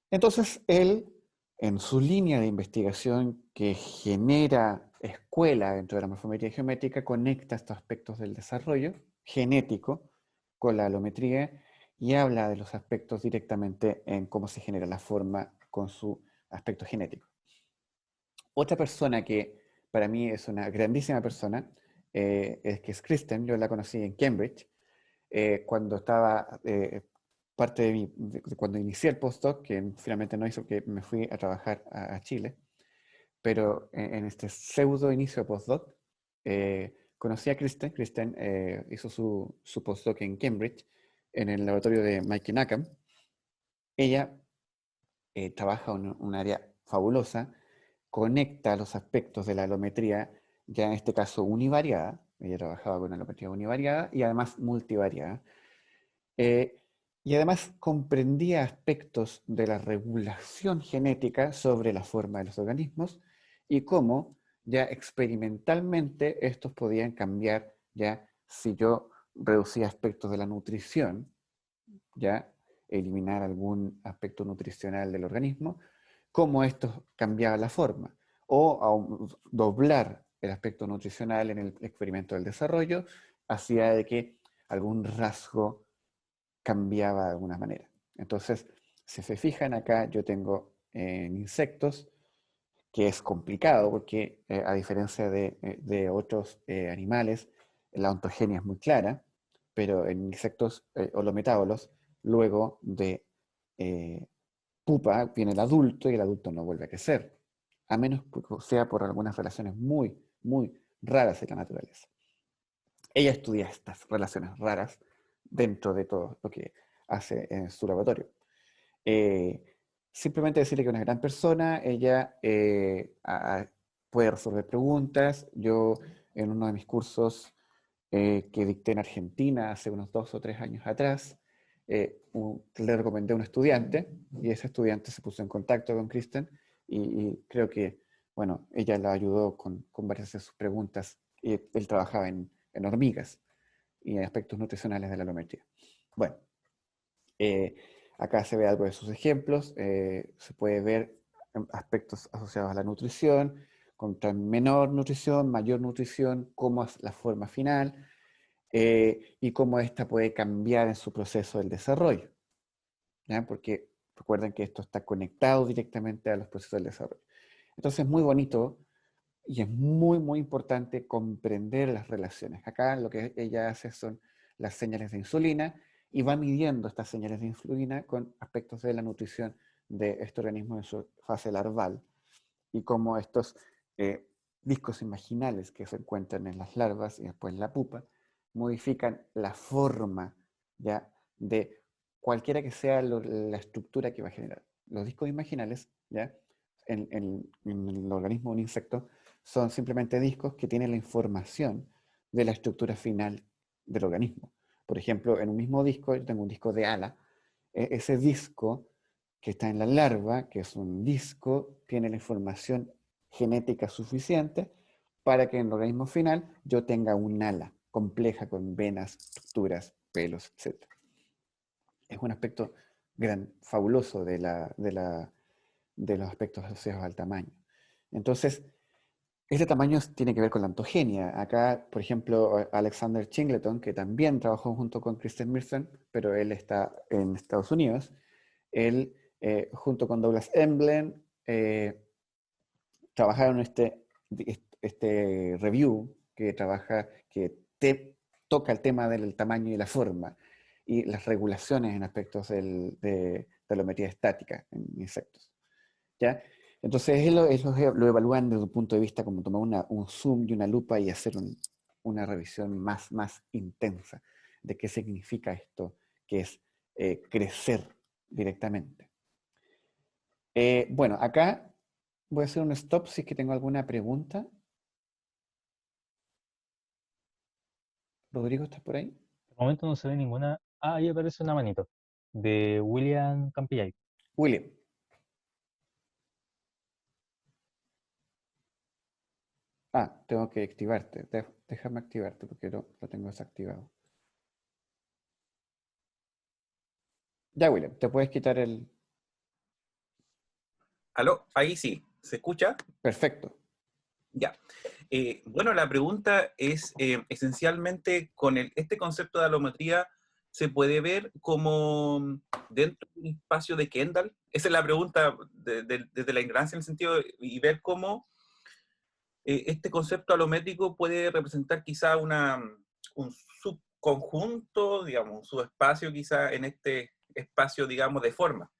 Entonces, él, en su línea de investigación que genera escuela dentro de la morfometría geométrica, conecta estos aspectos del desarrollo genético con la alometría y habla de los aspectos directamente en cómo se genera la forma con su aspecto genético. Otra persona que para mí es una grandísima persona, es que es Kristen. Yo la conocí en Cambridge, cuando estaba, parte de cuando inicié el postdoc, que finalmente no hizo que me fui a trabajar a Chile, pero en este pseudo inicio de postdoc, conocí a Kristen. Kristen hizo su postdoc en Cambridge, en el laboratorio de Mikey Nakam. Ella trabaja en un área fabulosa, conecta los aspectos de la alometría, ya en este caso univariada. Ella trabajaba con alometría univariada y además multivariada. Eh, y además comprendía aspectos de la regulación genética sobre la forma de los organismos y cómo ya experimentalmente estos podían cambiar, ya si yo reducía aspectos de la nutrición, ya eliminar algún aspecto nutricional del organismo, cómo esto cambiaba la forma, o doblar el aspecto nutricional en el experimento del desarrollo, hacía de que algún rasgo cambiaba de alguna manera. Entonces, si se fijan acá, yo tengo en insectos, que es complicado porque a diferencia de otros animales, la ontogenia es muy clara, pero en insectos holometábolos, luego de eh, pupa viene el adulto y el adulto no vuelve a crecer, a menos que sea por algunas relaciones muy, muy raras en la naturaleza. Ella estudia estas relaciones raras dentro de todo lo que hace en su laboratorio. Eh, Simplemente decirle que es una gran persona. Ella puede resolver preguntas. Yo en uno de mis cursos que dicté en Argentina hace unos 2 o 3 años atrás, le recomendé a un estudiante y ese estudiante se puso en contacto con Kristen y creo que, bueno, ella la ayudó con varias de sus preguntas y él trabajaba en hormigas y en aspectos nutricionales de la alometría. Bueno, eh, acá se ve algo de sus ejemplos. Se puede ver aspectos asociados a la nutrición, contra menor nutrición, mayor nutrición, cómo es la forma final y cómo ésta puede cambiar en su proceso del desarrollo, ¿ya? Porque recuerden que esto está conectado directamente a los procesos del desarrollo. Entonces es muy bonito y es muy, muy importante comprender las relaciones. Acá lo que ella hace son las señales de insulina y va midiendo estas señales de insulina con aspectos de la nutrición de este organismo en su fase larval y cómo estos discos imaginales que se encuentran en las larvas y después en la pupa modifican la forma, ya, de cualquiera que sea la estructura que va a generar. Los discos imaginales, ya, en el organismo de un insecto son simplemente discos que tienen la información de la estructura final del organismo. Por ejemplo, en un mismo disco, yo tengo un disco de ala. Ese disco que está en la larva, que es un disco, tiene la información genética suficiente para que en el organismo final yo tenga un ala compleja con venas, estructuras, pelos, etc. Es un aspecto fabuloso de los aspectos asociados al tamaño. Entonces, este tamaño tiene que ver con la ontogenia. Acá, por ejemplo, Alexander Chingleton, que también trabajó junto con Kristen Mearson, pero él está en Estados Unidos, él, junto con Douglas Emblem, trabajaron este review que toca el tema del tamaño y la forma y las regulaciones en aspectos de alometría estática en insectos, ¿ya? Entonces ellos lo evalúan desde un punto de vista como tomar un zoom y una lupa y hacer una revisión más intensa de qué significa esto, que es crecer directamente. Bueno, acá voy a hacer un stop si es que tengo alguna pregunta. Rodrigo, ¿estás por ahí? De momento no se ve ninguna. Ah, ahí aparece una manito. De William Campillay. William. Tengo que activarte. Déjame activarte porque lo tengo desactivado. Ya, William, te puedes quitar el... ¿Aló? Ahí sí. ¿Se escucha? Perfecto. Ya. Bueno, la pregunta es esencialmente con este concepto de alometría, ¿se puede ver como dentro de un espacio de Kendall? Esa es la pregunta desde la ignorancia en el sentido y ver cómo este concepto alométrico puede representar quizá un subconjunto, digamos, un subespacio quizá en este espacio, digamos, de forma.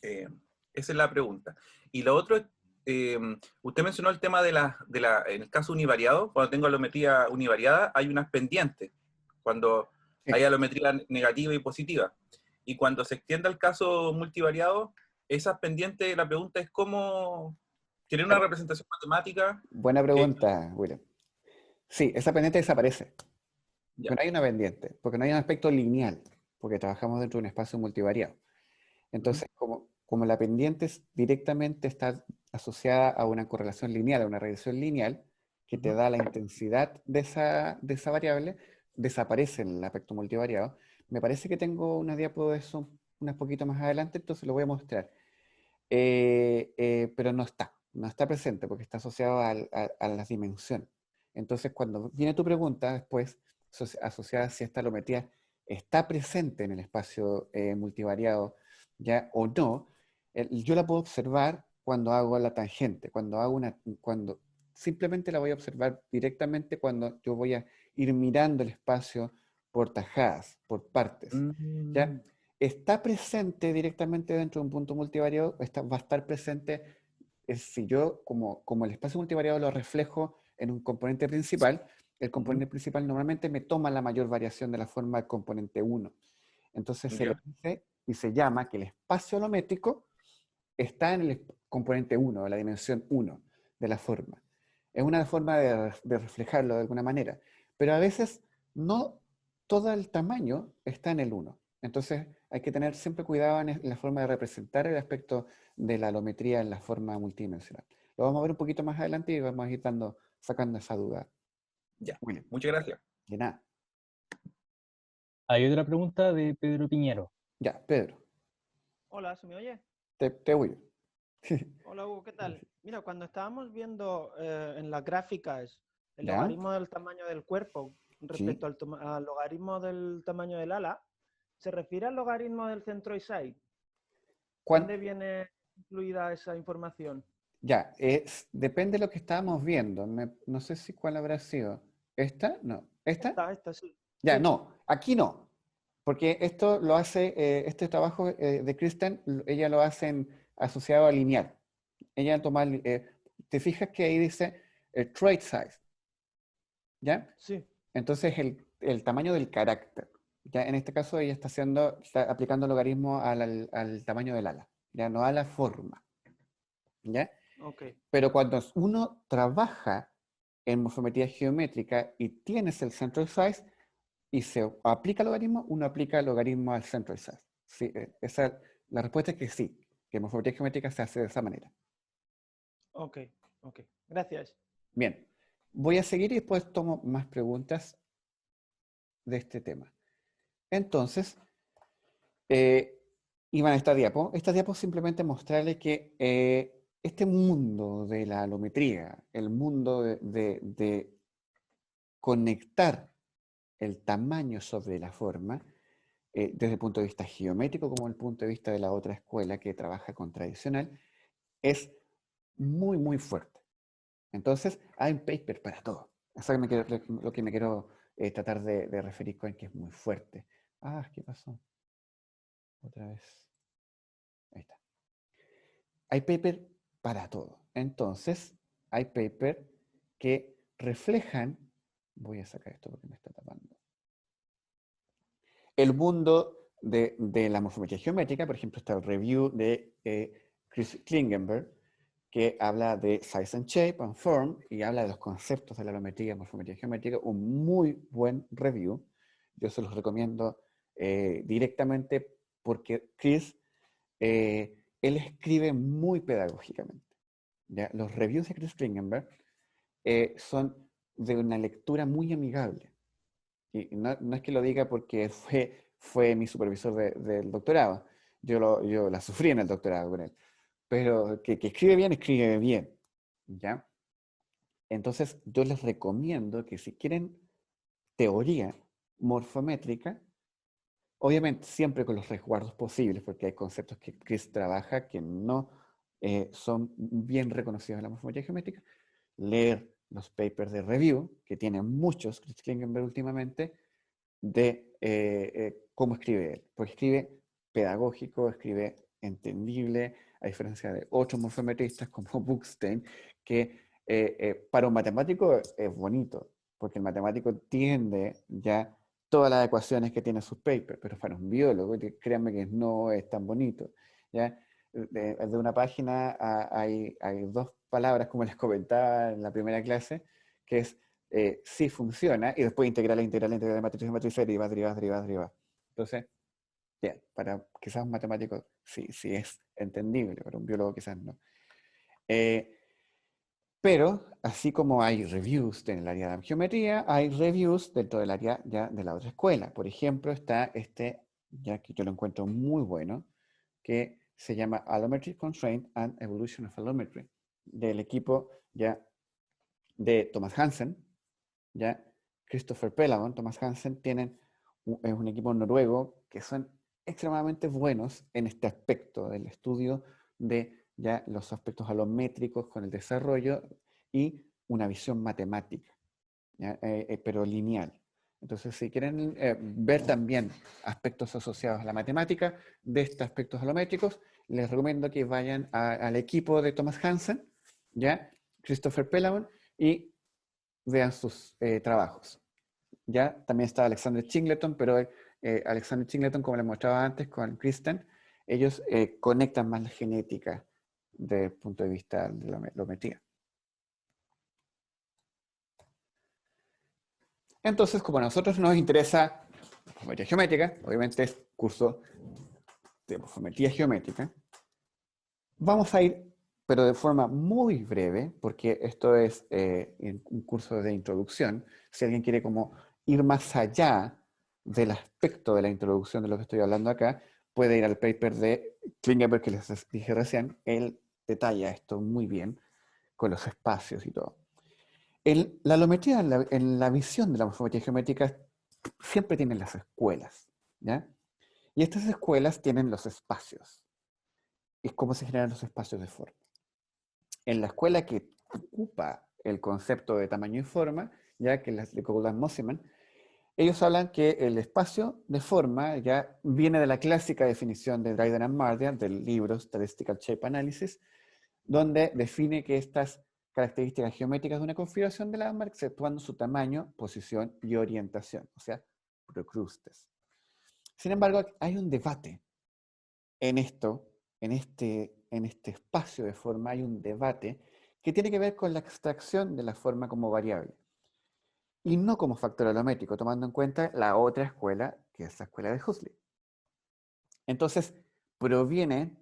Esa es la pregunta. Y lo otro es, usted mencionó el tema en el caso univariado, cuando tengo alometría univariada, hay unas pendientes, cuando hay Sí. alometría negativa y positiva. Y cuando se extiende al caso multivariado, esas pendientes, la pregunta es cómo tener una Claro. representación matemática Buena que... pregunta, William. Sí, esa pendiente desaparece, porque Ya. no hay una pendiente, porque no hay un aspecto lineal, porque trabajamos dentro de un espacio multivariado. Ujú. Entonces, como la pendiente directamente está asociada a una correlación lineal, a una regresión lineal, que te Ujú. da la intensidad de esa variable, desaparece en el aspecto multivariado. Me parece que tengo una diapo de eso unas poquito más adelante, entonces lo voy a mostrar. Pero no está presente porque está asociado a las dimensiones. Entonces, cuando viene tu pregunta después, asociada si esta alometría está presente en el espacio multivariado, ¿ya? O no, yo la puedo observar cuando hago la tangente, cuando simplemente la voy a observar directamente cuando yo voy a ir mirando el espacio por tajadas, por partes, ¿ya? Mm, Está presente directamente dentro de un punto multivariado, va a estar presente si yo, como el espacio multivariado lo reflejo en un componente principal, el ujú. componente principal normalmente me toma la mayor variación de la forma del componente 1. Entonces se le Ya. dice y se llama que el espacio alométrico está en el componente 1, de la dimensión 1 de la forma. Es una forma de reflejarlo de alguna manera, pero a veces no todo el tamaño está en el 1. Entonces hay que tener siempre cuidado en la forma de representar el aspecto de la alometría en la forma multidimensional. Lo vamos a ver un poquito más adelante y vamos a ir sacando esa duda. Ya. William, Muchas gracias. de nada. Hay otra pregunta de Pedro Piñero. Ya, Pedro, Hola, ¿se me oye? te oigo. Hola Hugo, ¿qué tal? Mira, cuando estábamos viendo en las gráficas el ¿Ya? logaritmo del tamaño del cuerpo Sí. respecto al logaritmo del tamaño del ala, ¿se refiere al logaritmo del centroid? ¿Cuán- ¿Dónde viene incluida esa información? Ya, depende de lo que estábamos viendo. No sé si cuál habrá sido. ¿Esta? No. ¿Esta? Esta, sí. Ya, Sí. no. Aquí no. Porque esto lo hace, este trabajo de Kristen, ella lo hace asociado a lineal. Ella toma, te fijas que ahí dice trait size, ¿ya? Sí. Entonces el tamaño del carácter. Ya en este caso ella está aplicando logaritmo al tamaño del ala, ya no a la forma, ¿ya? Ok. Pero cuando uno trabaja en morfometría geométrica y tienes el central size y se aplica el logaritmo, uno aplica el logaritmo al central size. Sí, la respuesta es que sí, que en morfometría geométrica se hace de esa manera. Ok. Ok. Gracias. Bien, voy a seguir y después tomo más preguntas de este tema. Entonces, iban a esta diapo. Esta diapo simplemente mostrarle que este mundo de la alometría, el mundo de conectar el tamaño sobre la forma, desde el punto de vista geométrico como el punto de vista de la otra escuela que trabaja con tradicional, es muy, muy fuerte. Entonces, hay un paper para todo. Eso es lo que me quiero tratar de referir con que es muy fuerte. Ah, ¿qué pasó? Otra vez. Ahí está. Hay paper para todo. Entonces, hay paper que reflejan, voy a sacar esto porque me está tapando, el mundo de la morfometría geométrica. Por ejemplo, está el review de Chris Klingenberg, que habla de size and shape and form y habla de los conceptos de la alometría, morfometría geométrica. Un muy buen review. Yo se los recomiendo directamente porque Chris, él escribe muy pedagógicamente. ¿Ya? Los reviews de Chris Klingenberg son de una lectura muy amigable. Y no es que lo diga porque fue mi supervisor del doctorado. Yo la sufrí en el doctorado con él. Pero que escribe bien. ¿Ya? Entonces, yo les recomiendo que si quieren teoría morfométrica, obviamente siempre con los resguardos posibles, porque hay conceptos que Chris trabaja que no son bien reconocidos en la morfometría geométrica, leer los papers de review, que tienen muchos, Chris Klingenberg últimamente, de cómo escribe él. Porque escribe pedagógico, escribe entendible, a diferencia de otros morfometristas como Buchstein, que para un matemático es bonito, porque el matemático entiende ya todas las ecuaciones que tiene sus papers, pero para un biólogo, créanme que no es tan bonito. ¿Ya? De una página hay dos palabras, como les comentaba en la primera clase, que es sí funciona, y después integral, matriz, derivadas. Entonces, bien, para quizás un matemático sí es entendible, para un biólogo quizás no. Pero, así como hay reviews en el área de geometría, hay reviews dentro del área ya de la otra escuela. Por ejemplo, está ya que yo lo encuentro muy bueno, que se llama Allometric Constraint and Evolution of Allometry, del equipo ya de Thomas Hansen, ya Christopher Pellavon, Thomas Hansen, es un equipo noruego que son extremadamente buenos en este aspecto del estudio de ya los aspectos alométricos con el desarrollo y una visión matemática, pero lineal. Entonces, si quieren ver también aspectos asociados a la matemática de estos aspectos alométricos, les recomiendo que vayan al equipo de Thomas Hansen, ¿ya? Christopher Pellavon, y vean sus trabajos. ¿Ya? También está Alexander Chingleton, pero Alexander Chingleton, como les mostraba antes con Kristen, ellos conectan más la genética desde el punto de vista de la alometría. Entonces, como a nosotros nos interesa morfometría geométrica, obviamente es curso de morfometría geométrica, vamos a ir, pero de forma muy breve, porque esto es un curso de introducción. Si alguien quiere como ir más allá del aspecto de la introducción de lo que estoy hablando acá, puede ir al paper de Klingenberg que les dije recién. Él detalla esto muy bien con los espacios y todo. La alometría en la visión de la morfometría geométrica siempre tienen las escuelas, ¿ya? Y estas escuelas tienen los espacios. Es cómo se generan los espacios de forma. En la escuela que ocupa el concepto de tamaño y forma, ya que las de Coulomb-Mosiman, ellos hablan que el espacio de forma ya viene de la clásica definición de Dryden and Mardian del libro Statistical Shape Analysis, donde define que estas características geométricas de una configuración de Landmark exceptuando su tamaño, posición y orientación, o sea, procrustes. Sin embargo, hay un debate en esto, en este espacio de forma, hay un debate que tiene que ver con la extracción de la forma como variable y no como factor alométrico, tomando en cuenta la otra escuela, que es la escuela de Huxley. Entonces,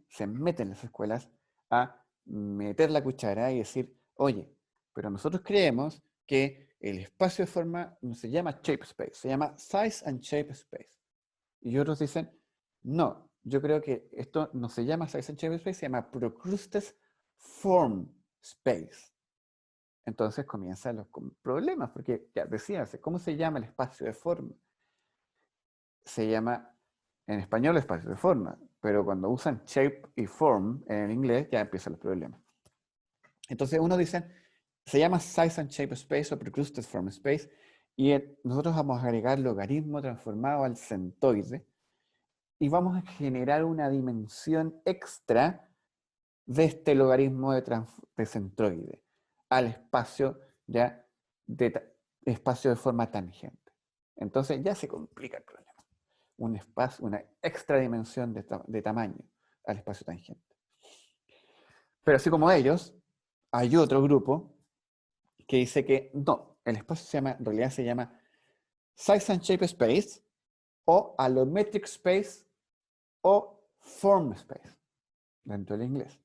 se meten las escuelas a meter la cuchara y decir, oye, pero nosotros creemos que el espacio de forma no se llama shape space, se llama size and shape space. Y otros dicen, no, yo creo que esto no se llama size and shape space, se llama procrustes form space. Entonces comienzan los problemas, porque ya decíanse, ¿cómo se llama el espacio de forma? Se llama en español espacio de forma, pero cuando usan shape y form en inglés ya empiezan los problemas. Entonces uno dice, se llama size and shape space o procrusted form space, y nosotros vamos a agregar logaritmo transformado al centoide, y vamos a generar una dimensión extra de este logaritmo de centroide al espacio espacio de forma tangente. Entonces ya se complica el problema. Una extra dimensión de tamaño al espacio tangente. Pero así como ellos, hay otro grupo que dice que no, el espacio en realidad se llama size and shape space o allometric space o form space dentro del inglés.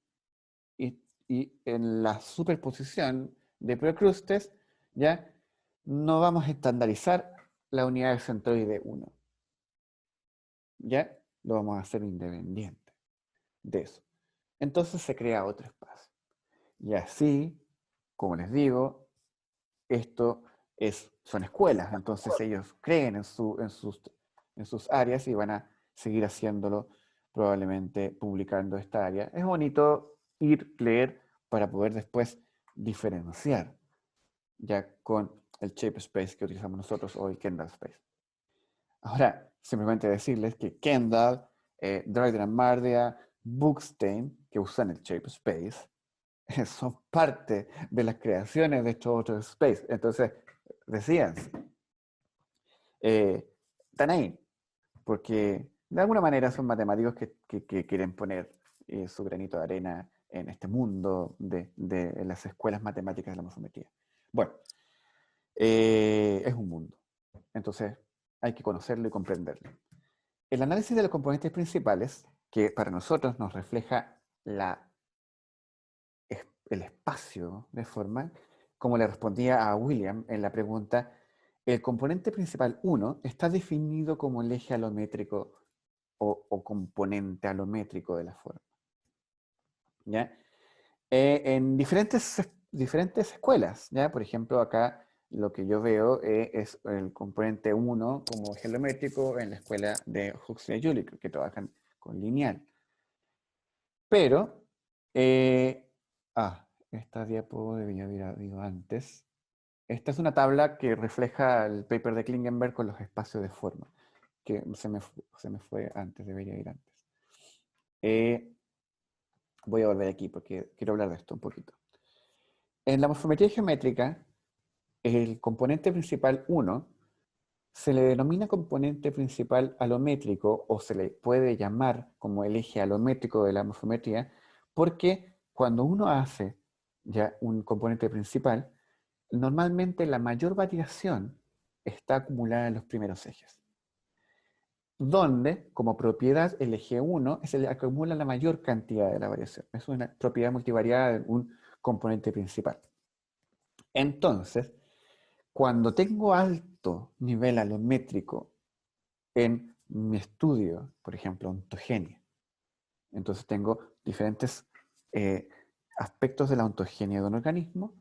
Y en la superposición de procrustes ya no vamos a estandarizar la unidad de centroide 1. Ya lo vamos a hacer independiente de eso. Entonces se crea otro espacio. Y así, como les digo, esto son escuelas. Entonces ellos creen en sus áreas y van a seguir haciéndolo, probablemente publicando esta área. Es bonito leer para poder después diferenciar. ya con el Shape Space que utilizamos nosotros o el Kendall Space. Ahora, simplemente decirles que Kendall, Dryden and Mardia, Bookstein, que usan el Shape Space, son parte de las creaciones de estos otros space. Entonces, decían, están ahí, porque de alguna manera son matemáticos que quieren poner su granito de arena en este mundo de las escuelas matemáticas de la morfometría. Bueno, es un mundo. Entonces, hay que conocerlo y comprenderlo. El análisis de los componentes principales, que para nosotros nos refleja el espacio de forma, como le respondía a William en la pregunta, el componente principal 1 está definido como el eje alométrico o componente alométrico de la forma. ¿Ya? En diferentes escuelas, ¿ya? Por ejemplo, acá lo que yo veo es el componente 1 como eje alométrico en la escuela de Huxley y Jülich, que trabajan con lineal. Pero, esta diapo debía haber habido antes. Esta es una tabla que refleja el paper de Klingenberg con los espacios de forma, que se me fue antes, debería ir antes. Voy a volver aquí porque quiero hablar de esto un poquito. En la morfometría geométrica, el componente principal 1 se le denomina componente principal alométrico o se le puede llamar como el eje alométrico de la morfometría porque cuando uno hace ya un componente principal, normalmente la mayor variación está acumulada en los primeros ejes, donde como propiedad el eje 1 es el que acumula la mayor cantidad de la variación. Es una propiedad multivariada de un componente principal. Entonces, cuando tengo alto nivel alométrico en mi estudio, por ejemplo, ontogenia, entonces tengo diferentes aspectos de la ontogenia de un organismo,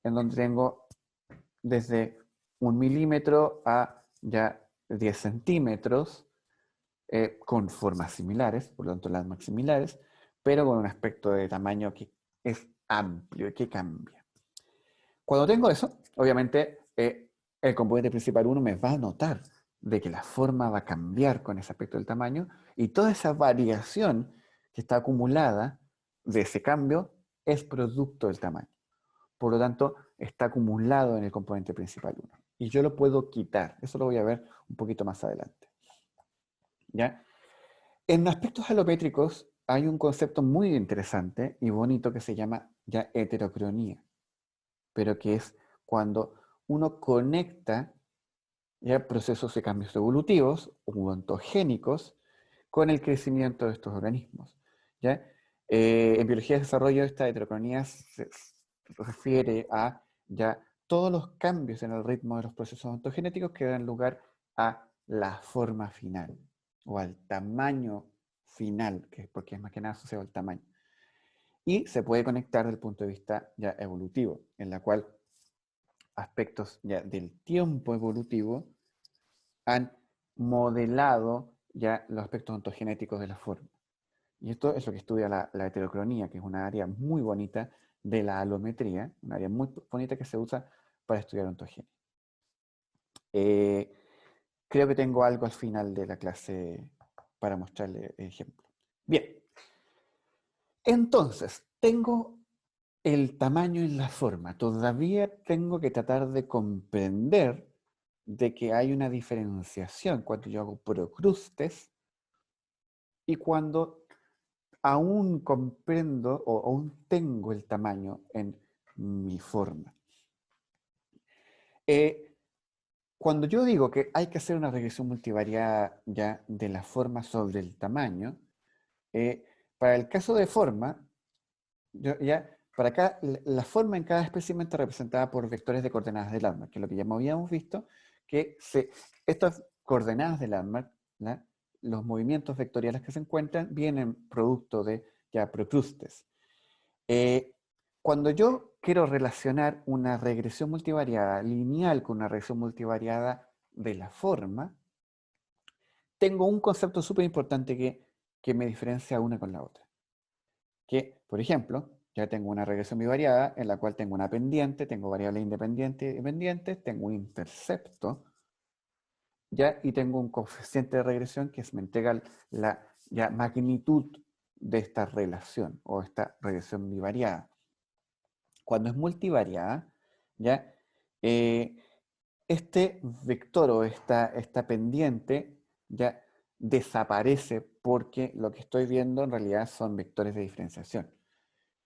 en donde tengo desde 1 milímetro a ya 10 centímetros, con formas similares, por lo tanto landmarks similares, pero con un aspecto de tamaño que es amplio y que cambia. Cuando tengo eso, obviamente el componente principal 1 me va a notar de que la forma va a cambiar con ese aspecto del tamaño y toda esa variación que está acumulada de ese cambio es producto del tamaño. Por lo tanto, está acumulado en el componente principal 1. Y yo lo puedo quitar. Eso lo voy a ver un poquito más adelante. ¿Ya? En aspectos alométricos hay un concepto muy interesante y bonito que se llama ya heterocronía, pero que es cuando uno conecta ya procesos de cambios evolutivos u ontogénicos con el crecimiento de estos organismos. ¿Ya? En biología de desarrollo esta heterocronía se refiere a ya todos los cambios en el ritmo de los procesos ontogenéticos que dan lugar a la forma final o al tamaño final, porque es más que nada asociado al tamaño. Y se puede conectar desde el punto de vista ya evolutivo, en la cual aspectos ya del tiempo evolutivo han modelado ya los aspectos ontogenéticos de la forma. Y esto es lo que estudia la heterocronía, que es una área muy bonita de la alometría, un área muy bonita que se usa para estudiar ontogenia. Creo que tengo algo al final de la clase para mostrarle ejemplo. Bien. Entonces, tengo el tamaño y la forma. Todavía tengo que tratar de comprender de que hay una diferenciación cuando yo hago procrustes y cuando aún comprendo o aún tengo el tamaño en mi forma. Cuando yo digo que hay que hacer una regresión multivariada ya de la forma sobre el tamaño, para el caso de forma, para acá, la forma en cada espécimen está representada por vectores de coordenadas de Landmark, que es lo que ya habíamos visto, que estas coordenadas de Landmark, los movimientos vectoriales que se encuentran, vienen producto de ya procrustes. Cuando yo quiero relacionar una regresión multivariada lineal con una regresión multivariada de la forma, tengo un concepto súper importante que me diferencia una con la otra. Que, por ejemplo, Ya tengo una regresión bivariada en la cual tengo una pendiente, tengo variables independientes y dependientes, tengo un intercepto, ¿ya? Y tengo un coeficiente de regresión que me entrega la ya, magnitud de esta relación o esta regresión bivariada. Cuando es multivariada, ¿ya? Este vector o esta pendiente ya desaparece porque lo que estoy viendo en realidad son vectores de diferenciación.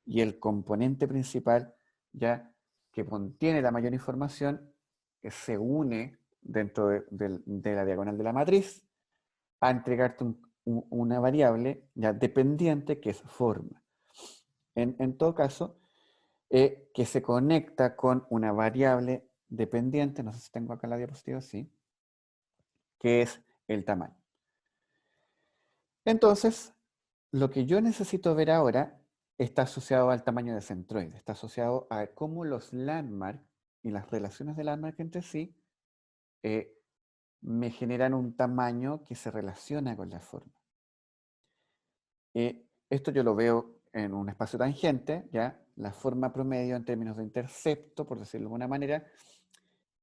Y el componente principal ya que contiene la mayor información se une dentro de la diagonal de la matriz a entregarte una variable ya dependiente que es forma. En todo caso, que se conecta con una variable dependiente, no sé si tengo acá la diapositiva, sí, que es el tamaño. Entonces, lo que yo necesito ver ahora está asociado al tamaño de centroide, está asociado a cómo los landmarks y las relaciones de landmark entre sí me generan un tamaño que se relaciona con la forma. Esto yo lo veo en un espacio tangente, ¿ya? La forma promedio en términos de intercepto, por decirlo de alguna manera,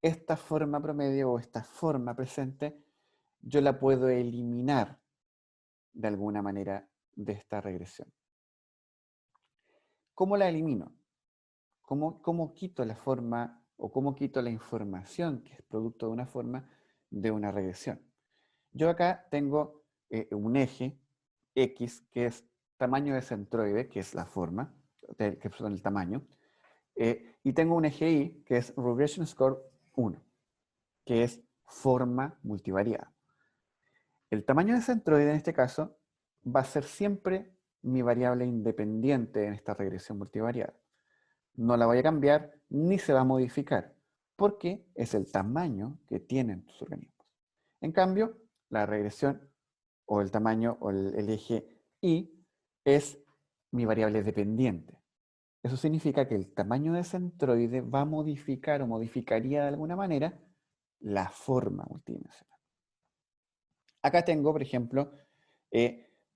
esta forma promedio o esta forma presente, yo la puedo eliminar de alguna manera de esta regresión. ¿Cómo la elimino? ¿Cómo quito la forma o cómo quito la información que es producto de una forma de una regresión? Yo acá tengo un eje X que es tamaño de centroide, que es la forma, que son el tamaño, y tengo un eje Y que es Regression Score 1, que es forma multivariada. El tamaño de centroide en este caso va a ser siempre mi variable independiente en esta regresión multivariada. No la voy a cambiar ni se va a modificar, porque es el tamaño que tienen tus organismos. En cambio, la regresión o el tamaño o el eje Y es mi variable dependiente. Eso significa que el tamaño de centroide va a modificar o modificaría de alguna manera la forma multidimensional. Acá tengo, por ejemplo,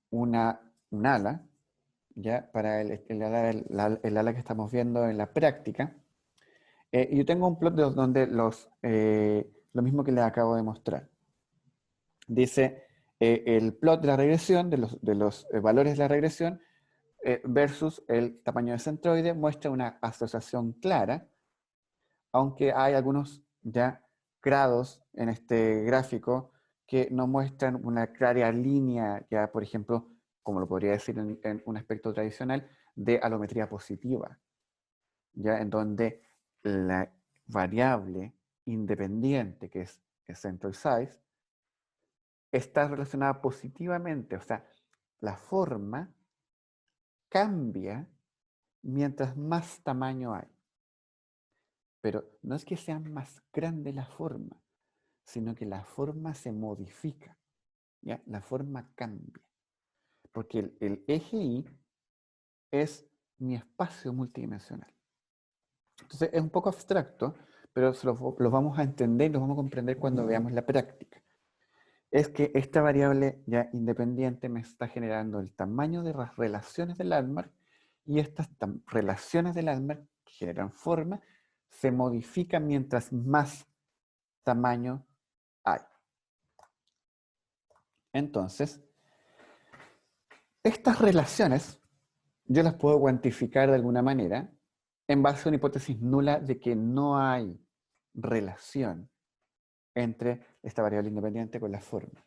un ala, ¿ya? Para el ala que estamos viendo en la práctica. Y yo tengo un plot donde lo mismo que les acabo de mostrar. Dice el plot de la regresión, de los valores de la regresión, versus el tamaño de centroide, muestra una asociación clara, aunque hay algunos ya grados en este gráfico que no muestran una clara línea, ya por ejemplo, como lo podría decir en un aspecto tradicional, de alometría positiva, ya en donde la variable independiente, que es el centroid size, está relacionada positivamente, o sea, la forma cambia mientras más tamaño hay. Pero no es que sea más grande la forma, sino que la forma se modifica, ¿ya? La forma cambia. Porque el eje Y es mi espacio multidimensional. Entonces es un poco abstracto, pero lo vamos a entender y lo vamos a comprender cuando veamos la práctica. Es que esta variable ya independiente me está generando el tamaño de las relaciones del landmark y estas relaciones del landmark que generan forma se modifican mientras más tamaño hay. Entonces, estas relaciones yo las puedo cuantificar de alguna manera en base a una hipótesis nula de que no hay relación entre esta variable independiente con la forma.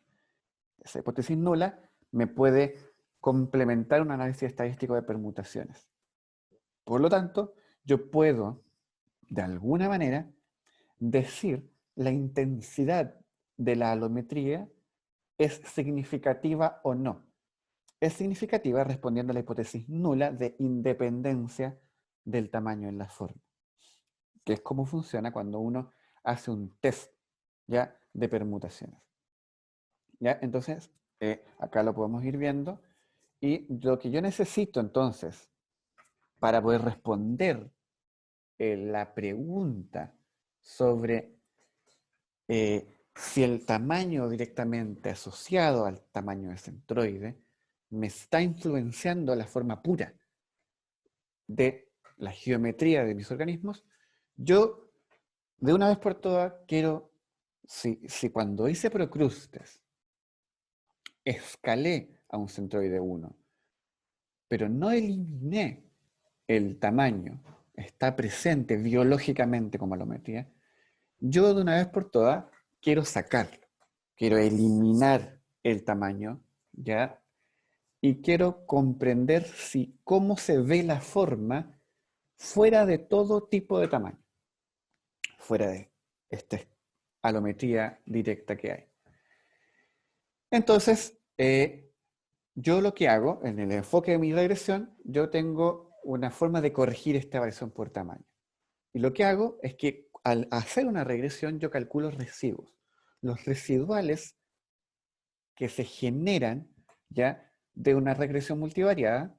Esa hipótesis nula me puede complementar un análisis estadístico de permutaciones. Por lo tanto, yo puedo, de alguna manera, decir la intensidad de la alometría es significativa o no. Es significativa respondiendo a la hipótesis nula de independencia del tamaño en la forma, que es cómo funciona cuando uno hace un test ya de permutaciones. ¿Ya? Entonces, acá lo podemos ir viendo. Y lo que yo necesito entonces para poder responder la pregunta sobre si el tamaño directamente asociado al tamaño de centroide me está influenciando la forma pura de la geometría de mis organismos, yo de una vez por todas quiero, si cuando hice Procrustes escalé a un centroide 1, pero no eliminé el tamaño, está presente biológicamente como alometría, yo de una vez por todas quiero sacarlo, quiero eliminar el tamaño, ¿ya? Y quiero comprender cómo se ve la forma fuera de todo tipo de tamaño, fuera de esta alometría directa que hay. Entonces, yo lo que hago, en el enfoque de mi regresión, yo tengo una forma de corregir esta variación por tamaño. Y lo que hago es que al hacer una regresión, yo calculo residuos. Los residuales que se generan ya de una regresión multivariada,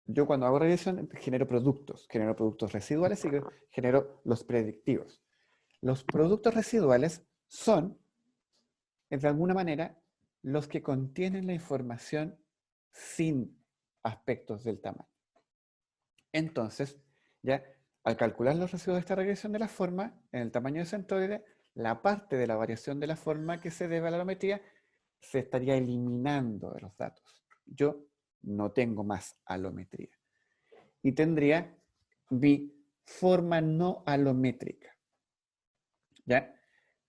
yo cuando hago regresión genero productos residuales y genero los predictivos. Los productos residuales son, de alguna manera, los que contienen la información sin aspectos del tamaño. Entonces, ya al calcular los residuos de esta regresión de la forma, en el tamaño del centroide, la parte de la variación de la forma que se debe a la alometría se estaría eliminando de los datos. Yo no tengo más alometría. Y tendría mi forma no alométrica. ¿Ya?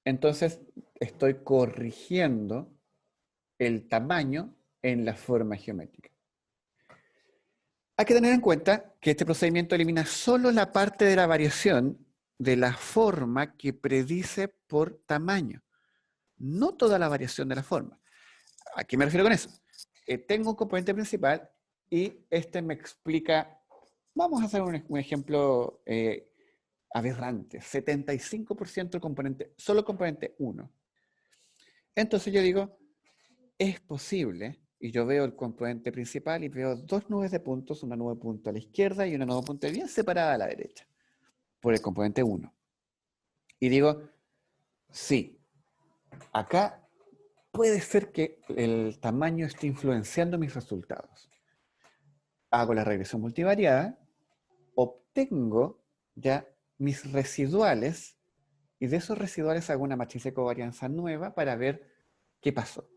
Entonces, estoy corrigiendo el tamaño en la forma geométrica. Hay que tener en cuenta que este procedimiento elimina solo la parte de la variación de la forma que predice por tamaño, no toda la variación de la forma. ¿A qué me refiero con eso? Tengo un componente principal y este me explica, vamos a hacer un ejemplo aberrante, 75% el componente, solo el componente 1. Entonces yo digo, es posible, y yo veo el componente principal y veo dos nubes de puntos, una nube de punto a la izquierda y una nube de punto bien separada a la derecha, por el componente 1. Y digo, sí, acá puede ser que el tamaño esté influenciando mis resultados. Hago la regresión multivariada, obtengo ya mis residuales, y de esos residuales hago una matriz de covarianza nueva para ver qué pasó.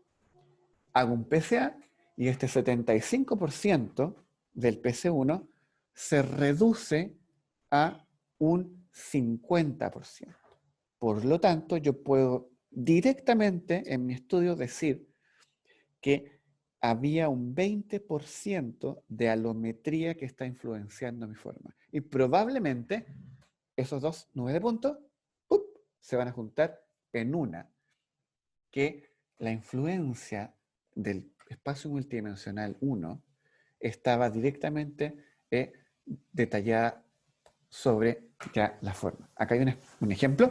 Hago un PCA y este 75% del PC1 se reduce a un 50%. Por lo tanto, yo puedo directamente en mi estudio decir que había un 20% de alometría que está influenciando mi forma. Y probablemente esos dos nubes de puntos se van a juntar en una, que la influencia del espacio multidimensional 1 estaba directamente detallada sobre ya la forma. Acá hay un ejemplo.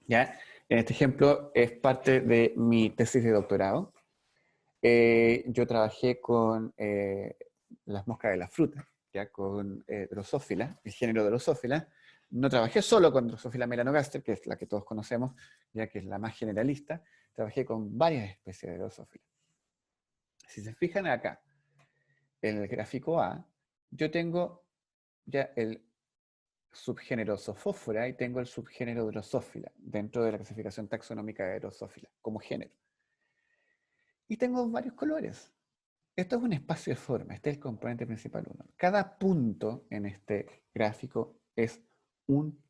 ¿Ya? En este ejemplo es parte de mi tesis de doctorado. Yo trabajé con las moscas de la fruta, ¿ya? Con Drosophila, el género Drosophila. No trabajé solo con Drosophila melanogaster, que es la que todos conocemos, ya que es la más generalista. Trabajé con varias especies de Drosophila. Si se fijan acá, en el gráfico A, yo tengo ya el subgénero Zophóphora y tengo el subgénero Drosophila dentro de la clasificación taxonómica de Drosophila como género. Y tengo varios colores. Esto es un espacio de forma, este es el componente principal 1. Cada punto en este gráfico es un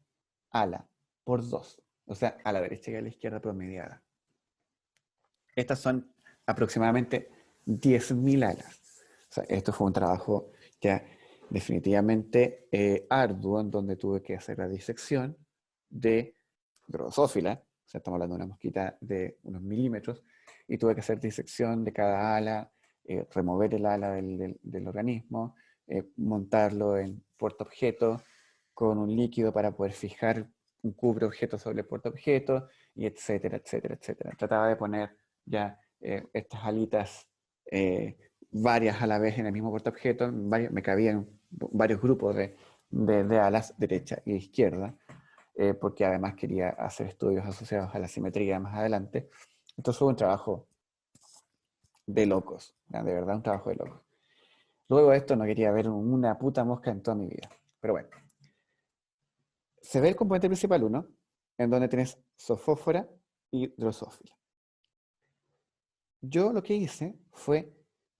ala por 2, o sea, a la derecha y a la izquierda promediada. Estas son aproximadamente 10.000 alas. O sea, esto fue un trabajo ya definitivamente arduo, en donde tuve que hacer la disección de Drosophila, o sea, estamos hablando de una mosquita de unos milímetros, y tuve que hacer disección de cada ala, remover el ala del organismo, montarlo en portaobjeto con un líquido para poder fijar un cubre objeto sobre el portaobjeto, y etcétera, etcétera, etcétera. Trataba de poner ya estas alitas varias a la vez en el mismo portaobjeto, me cabían varios grupos de alas, derecha e izquierda, porque además quería hacer estudios asociados a la simetría más adelante. Entonces fue un trabajo de locos, ¿no? De verdad un trabajo de locos. Luego de esto no quería ver una puta mosca en toda mi vida. Pero bueno. Se ve el componente principal 1, en donde tienes sofófora y drosófila. Yo lo que hice fue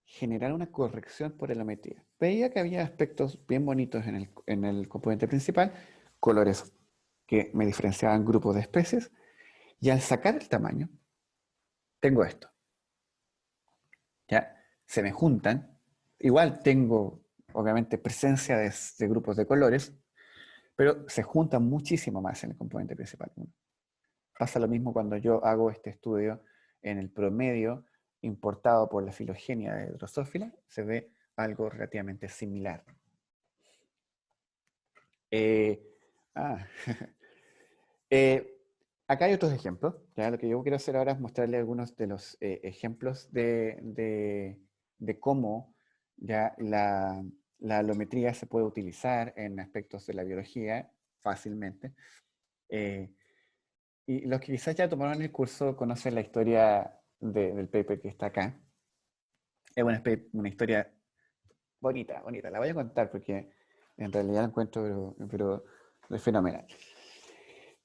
generar una corrección por helometría. Veía que había aspectos bien bonitos en el componente principal, colores que me diferenciaban grupos de especies, y al sacar el tamaño, tengo esto. ¿Ya? Se me juntan. Igual tengo, obviamente, presencia de grupos de colores, pero se juntan muchísimo más en el componente principal. Pasa lo mismo cuando yo hago este estudio en el promedio importado por la filogenia de Drosophila, se ve algo relativamente similar. Ah, acá hay otros ejemplos. ¿Ya? Lo que yo quiero hacer ahora es mostrarle algunos de los ejemplos de cómo ya la alometría se puede utilizar en aspectos de la biología fácilmente. Y los que quizás ya tomaron el curso conocen la historia del paper que está acá. Es una historia bonita, bonita. La voy a contar porque en realidad la encuentro pero es fenomenal.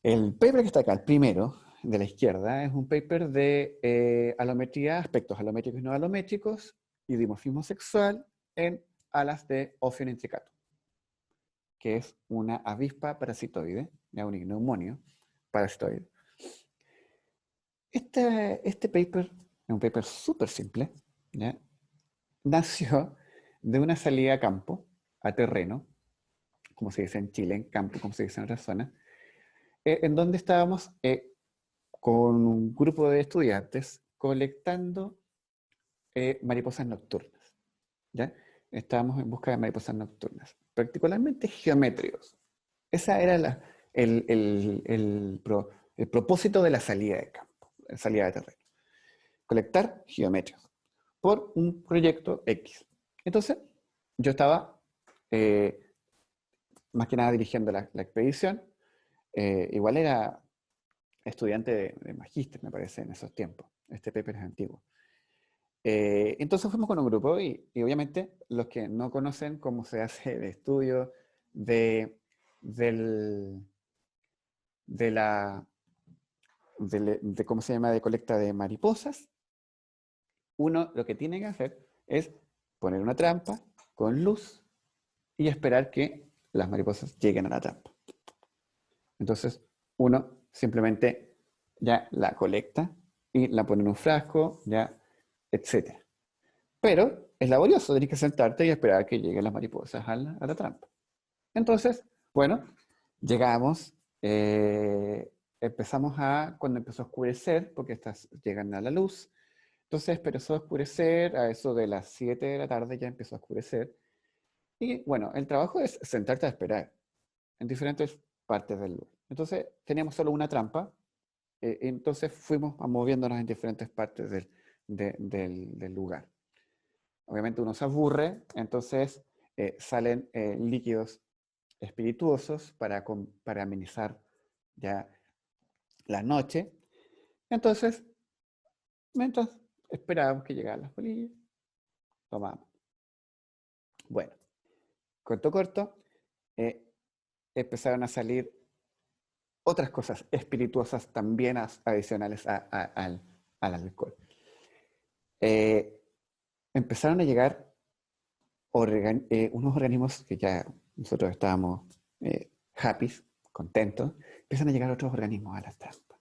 El paper que está acá, el primero, de la izquierda, es un paper de alometría, aspectos alométricos y no alométricos, y dimorfismo sexual en alas de Ophion intricatum, que es una avispa parasitoide, un igneumonio parasitoide. Este paper es un paper súper simple, ¿ya? Nació de una salida a campo, a terreno, como se dice en Chile, en campo, como se dice en otras zonas, en donde estábamos con un grupo de estudiantes colectando mariposas nocturnas. ¿Ya? Estábamos en busca de mariposas nocturnas, particularmente geométricos. Ese era el propósito de la salida de campo, la salida de terreno. Colectar geométricos por un proyecto X. Entonces, yo estaba más que nada dirigiendo la expedición. Igual era estudiante de magíster, me parece, en esos tiempos. Este paper es antiguo. Entonces fuimos con un grupo y obviamente los que no conocen cómo se hace el estudio de cómo se llama, de colecta de mariposas, uno lo que tiene que hacer es poner una trampa con luz y esperar que las mariposas lleguen a la trampa. Entonces, uno simplemente ya la colecta y la pone en un frasco, ya, etc. Pero es laborioso, tienes que sentarte y esperar a que lleguen las mariposas a la trampa. Entonces, bueno, llegamos, empezamos cuando empezó a oscurecer, porque estas llegan a la luz, entonces empezó a oscurecer, a eso de las 7 de la tarde ya empezó a oscurecer. Y bueno, el trabajo es sentarte a esperar en diferentes partes del lugar. Entonces teníamos solo una trampa, entonces fuimos moviéndonos en diferentes partes del lugar. Obviamente uno se aburre, entonces salen líquidos espirituosos para amenizar ya la noche. Entonces, mientras esperábamos que llegaran las polillas, tomamos. Bueno, corto, empezaron a salir otras cosas espirituosas también adicionales al alcohol. Empezaron a llegar unos organismos que ya nosotros estábamos happy, contentos. Empiezan a llegar otros organismos a las trampas.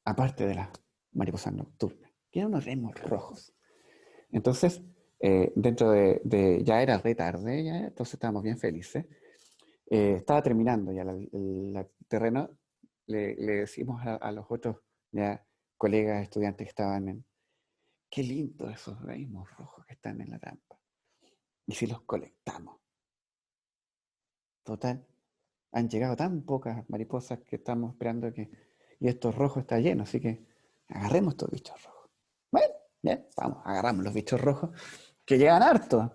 Aparte de las mariposas nocturnas, que eran unos remos rojos. Entonces, dentro ya era re tarde, ya, entonces estábamos bien felices. Estaba terminando ya el terreno. Le decimos a los otros ya, colegas, estudiantes que estaban qué lindo esos organismos rojos que están en la trampa. ¿Y si los colectamos? Total, han llegado tan pocas mariposas que estamos esperando y estos rojos está lleno, así que agarremos estos bichos rojos. Bueno, bien, vamos, agarramos los bichos rojos, que llegan harto.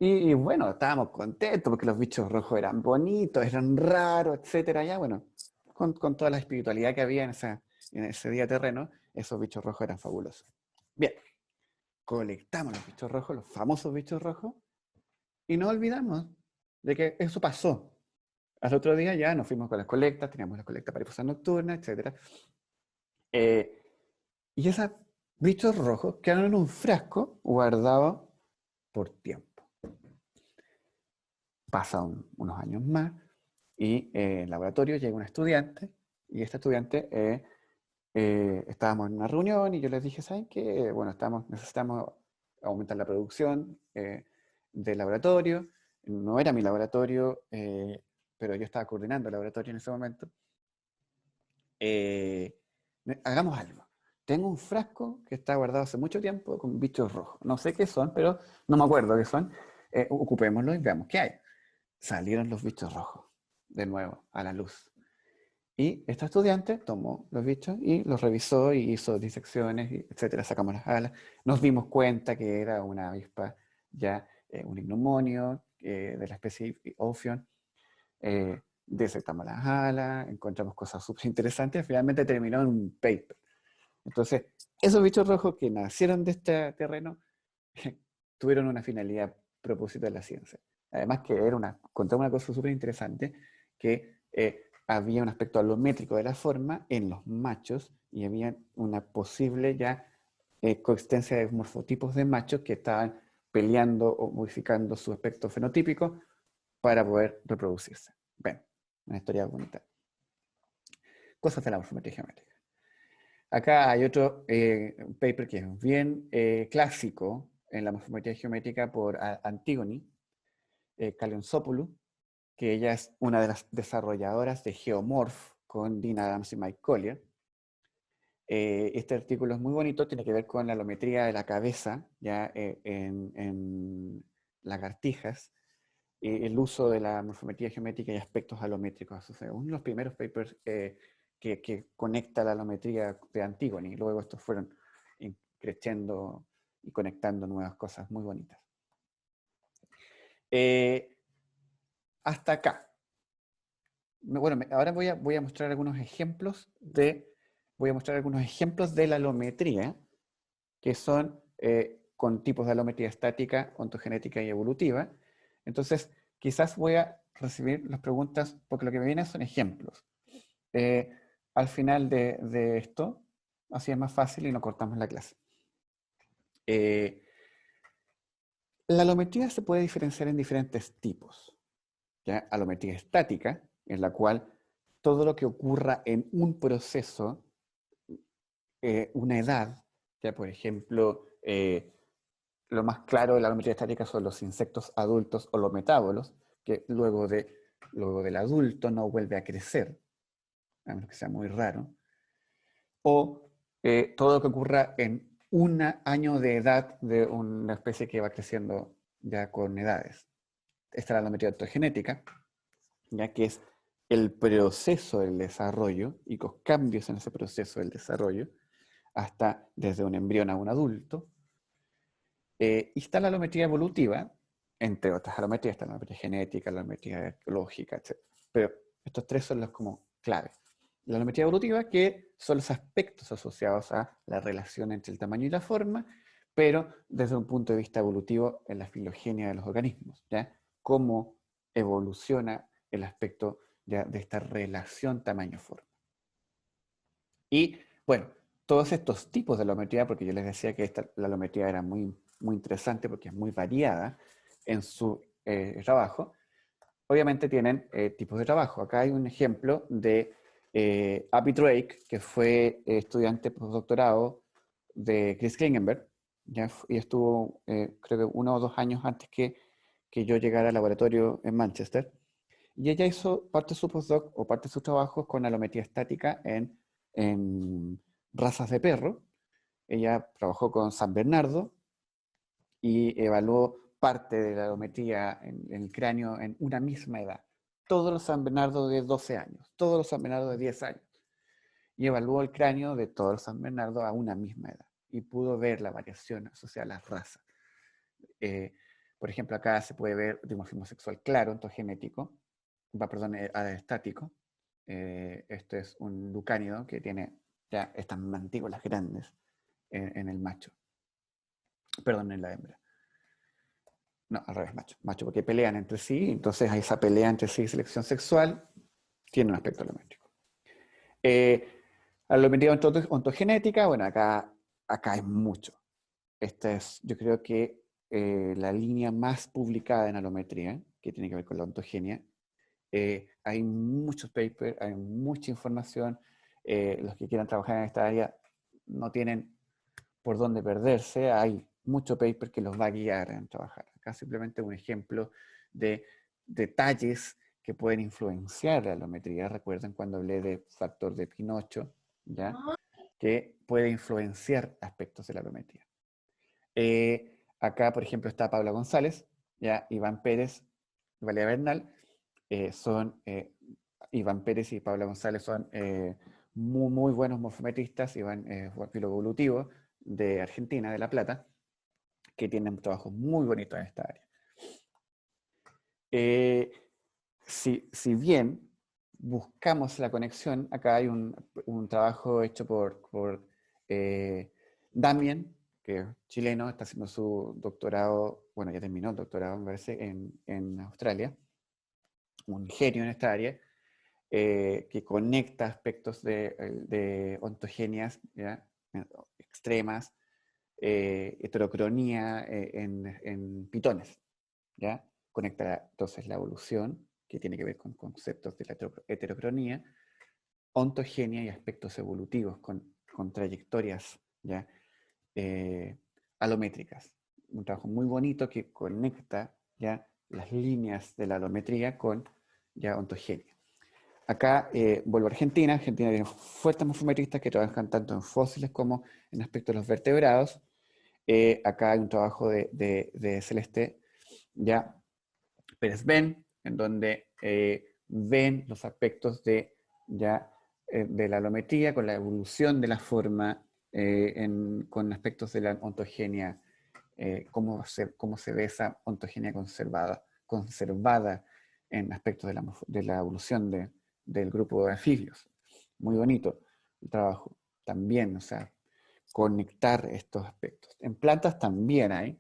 Y bueno, estábamos contentos porque los bichos rojos eran bonitos, eran raros, etcétera. Ya, bueno, con toda la espiritualidad que había en ese día terreno, esos bichos rojos eran fabulosos. Bien, colectamos los bichos rojos, los famosos bichos rojos, y no olvidamos de que eso pasó. Al otro día ya nos fuimos con las colectas, teníamos la colecta mariposa nocturna, etc. Y esos bichos rojos quedaron en un frasco guardado por tiempo. Pasan unos años más y en el laboratorio llega una estudiante y esta estudiante estábamos en una reunión y yo les dije, ¿saben qué? Bueno, necesitamos aumentar la producción del laboratorio. No era mi laboratorio, pero yo estaba coordinando el laboratorio en ese momento. Hagamos algo. Tengo un frasco que está guardado hace mucho tiempo con bichos rojos. No sé qué son, pero no me acuerdo qué son. Ocupémoslo y veamos qué hay. Salieron los bichos rojos de nuevo a la luz. Y esta estudiante tomó los bichos y los revisó y hizo disecciones, etcétera. Sacamos las alas. Nos dimos cuenta que era una avispa, ya un ignomonio de la especie Ophion. Disectamos las alas, encontramos cosas súper interesantes. Finalmente terminó en un paper. Entonces, esos bichos rojos que nacieron de este terreno tuvieron una finalidad a propósito de la ciencia. Además que contaba una cosa súper interesante, que había un aspecto alométrico de la forma en los machos y había una posible ya coexistencia de morfotipos de machos que estaban peleando o modificando su aspecto fenotípico para poder reproducirse. Ven, una historia bonita. Cosas de la morfometría geométrica. Acá hay otro paper que es bien clásico en la morfometría geométrica por Antigone Kalyonsopoulou, que ella es una de las desarrolladoras de Geomorph con Dean Adams y Mike Collier. Este artículo es muy bonito, tiene que ver con la alometría de la cabeza ya en lagartijas, el uso de la morfometría geométrica y aspectos alométricos. O sea, uno de los primeros papers que conecta la alometría de Antigone, y luego estos fueron creciendo y conectando nuevas cosas muy bonitas. Hasta acá. Bueno, ahora voy a mostrar algunos ejemplos de la alometría que son con tipos de alometría estática, ontogenética y evolutiva. Entonces, quizás voy a recibir las preguntas, porque lo que me viene son ejemplos. Al final de esto, así es más fácil y no cortamos la clase. La alometría se puede diferenciar en diferentes tipos. ¿Ya? Alometría estática, en la cual todo lo que ocurra en un proceso, una edad, ya por ejemplo, lo más claro de la alometría estática son los insectos adultos o los metábolos, que luego del adulto no vuelve a crecer, a menos que sea muy raro. O todo lo que ocurra en un año de edad de una especie que va creciendo ya con edades. Esta es la alometría ortogenética, ya que es el proceso del desarrollo y los cambios en ese proceso del desarrollo, hasta desde un embrión a un adulto. Y está la alometría evolutiva, entre otras alometrías, está la alometría genética, la alometría ecológica, etc. Pero estos tres son los como claves. La alometría evolutiva, que son los aspectos asociados a la relación entre el tamaño y la forma, pero desde un punto de vista evolutivo en la filogenia de los organismos, ¿ya? Cómo evoluciona el aspecto ya de esta relación tamaño-forma. Y bueno, todos estos tipos de alometría, porque yo les decía que la alometría era muy interesante porque es muy variada en su trabajo, obviamente tienen tipos de trabajo. Acá hay un ejemplo de Abby Drake, que fue estudiante postdoctorado de Chris Klingenberg, ¿ya? Y estuvo creo que 1 o 2 años antes que yo llegara al laboratorio en Manchester. Y ella hizo parte de su postdoc o parte de sus trabajos con alometría estática en razas de perro. Ella trabajó con San Bernardo y evaluó parte de la alometría en el cráneo en una misma edad. Todos los San Bernardo de 12 años, todos los San Bernardo de 10 años. Y evaluó el cráneo de todos los San Bernardo a una misma edad. Y pudo ver la variación asociada a las razas. Por ejemplo, acá se puede ver dimorfismo sexual claro, ontogenético, estático. Este es un lucánido que tiene ya estas mandíbulas grandes en el macho. Perdón, en la hembra. No, al revés, macho. Macho, porque pelean entre sí, entonces esa pelea entre sí, selección sexual, tiene un aspecto alométrico. Alometría ontogenética, bueno, acá hay mucho. Esta es, yo creo que la línea más publicada en alometría, que tiene que ver con la ontogenia. Hay muchos papers, hay mucha información. Los que quieran trabajar en esta área no tienen por dónde perderse. Hay mucho paper que los va a guiar en trabajar. Acá simplemente un ejemplo de detalles que pueden influenciar la alometría. Recuerden cuando hablé de factor de Pinocho, ¿ya? Que puede influenciar aspectos de la alometría. Acá, por ejemplo, está Paula González, ¿ya? Iván Pérez, Valeria Bernal, Iván Pérez y Paula González son muy, muy buenos morfometristas. Iván es biólogo evolutivo de Argentina, de La Plata, que tienen un trabajo muy bonito en esta área. Si bien buscamos la conexión, acá hay un trabajo hecho por Damien, que es chileno, está haciendo su doctorado, bueno, ya terminó el doctorado, me parece, en Australia, un genio en esta área, que conecta aspectos de ontogenias, ¿ya? Extremas, heterocronía en pitones, ¿ya? Conecta entonces la evolución, que tiene que ver con conceptos de la heterocronía, ontogenia y aspectos evolutivos con trayectorias, ¿ya? Alométricas. Un trabajo muy bonito que conecta, ¿ya? Las líneas de la alometría con, ¿ya? Ontogenia. Acá vuelvo a Argentina. Argentina tiene fuertes morfometristas que trabajan tanto en fósiles como en aspectos de los vertebrados. Acá hay un trabajo de Celeste, ¿ya? Pérez Ben, en donde ven los aspectos de la alometría con la evolución de la forma, con aspectos de la ontogenia, cómo se ve esa ontogenia conservada en aspectos de la evolución del grupo de anfibios. Muy bonito el trabajo. También, o sea, conectar estos aspectos. En plantas también hay.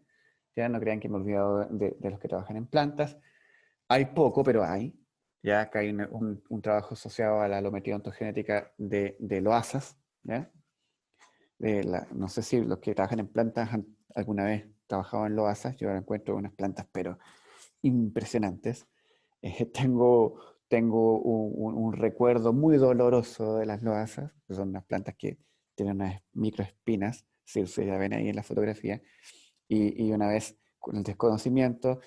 Ya no crean que me he olvidado de los que trabajan en plantas. Hay poco, pero hay. Ya acá hay un trabajo asociado a la alometría ontogenética de loasas. ¿Ya? No sé si los que trabajan en plantas han alguna vez trabajado en loasas. Yo ahora encuentro unas plantas, pero impresionantes. Tengo un recuerdo muy doloroso de las loasas, que son unas plantas que tienen unas microespinas, si ustedes la ven ahí en la fotografía, y una vez con el desconocimiento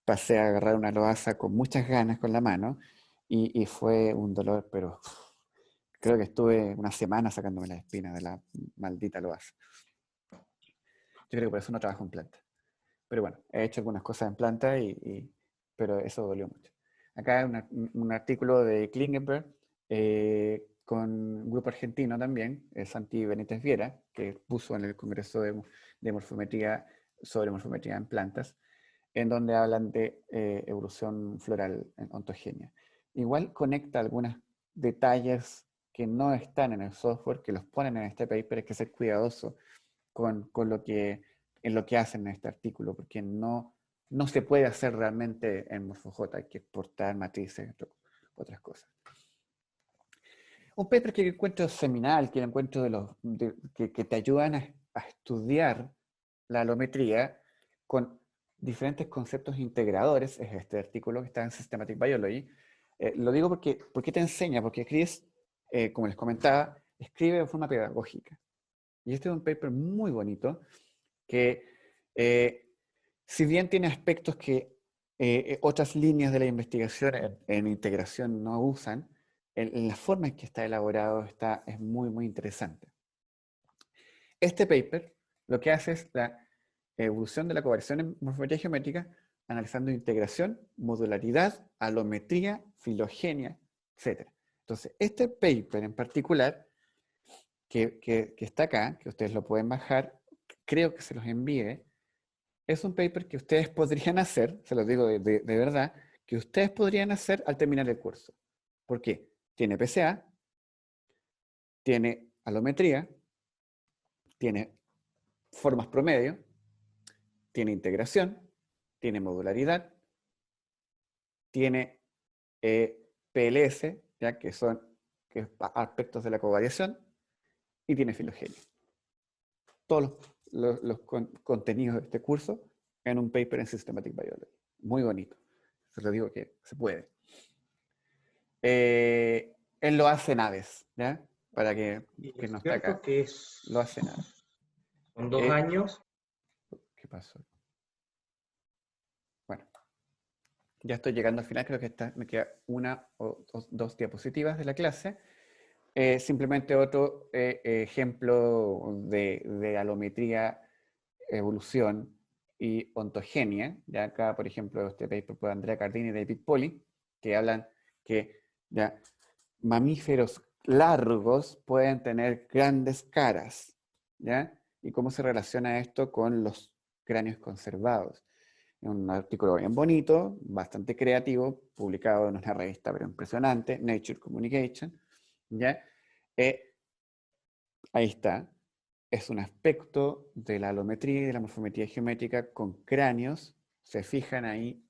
pasé a agarrar una loasa con muchas ganas con la mano y fue un dolor, pero creo que estuve una semana sacándome las espinas de la maldita loasa. Yo creo que por eso no trabajo en planta. Pero bueno, he hecho algunas cosas en planta, pero eso dolió mucho. Acá hay un artículo de Klingenberg con un grupo argentino también, Santi Benítez Viera, que puso en el Congreso de Morfometría sobre morfometría en plantas, en donde hablan de evolución floral en ontogenia. Igual conecta algunos detalles que no están en el software, que los ponen en este paper. Hay que ser cuidadoso con en lo que hacen en este artículo, porque no se puede hacer realmente en MorfoJ, hay que exportar matrices, otras cosas. Un paper que encuentro seminal, que encuentro que te ayudan a estudiar la alometría con diferentes conceptos integradores, es este artículo que está en Systematic Biology. Lo digo porque te enseña, porque Chris, como les comentaba, escribe de forma pedagógica. Y este es un paper muy bonito que, si bien tiene aspectos que otras líneas de la investigación en integración no usan, en la forma en que está elaborado es muy, muy interesante. Este paper lo que hace es la evolución de la covariación en morfología geométrica, analizando integración, modularidad, alometría, filogenia, etc. Entonces, este paper en particular, que está acá, que ustedes lo pueden bajar, creo que se los envíe, es un paper que ustedes podrían hacer, se los digo de verdad, que ustedes podrían hacer al terminar el curso. ¿Por qué? Tiene PCA, tiene alometría, tiene formas promedio, tiene integración, tiene modularidad, tiene PLS, ¿ya? Que son aspectos de la covariación, y tiene filogenia. Todos los contenidos de este curso en un paper en Systematic Biology. Muy bonito. Se lo digo que se puede. Él lo hace en aves, ¿ya? Para que no está acá. Que es... Lo hace en aves. Son 2 años. ¿Qué pasó? Bueno, ya estoy llegando al final. Creo que me queda una o dos diapositivas de la clase. Simplemente otro ejemplo de alometría, evolución y ontogenia. Ya acá, por ejemplo, este paper por Andrea Cardini y David Polly, que hablan que ya mamíferos largos pueden tener grandes caras, ¿ya? Y cómo se relaciona esto con los cráneos conservados. Un artículo bien bonito, bastante creativo, publicado en una revista pero impresionante, Nature Communication, ¿ya? Ahí está. Es un aspecto de la alometría y de la morfometría geométrica con cráneos. Se fijan ahí,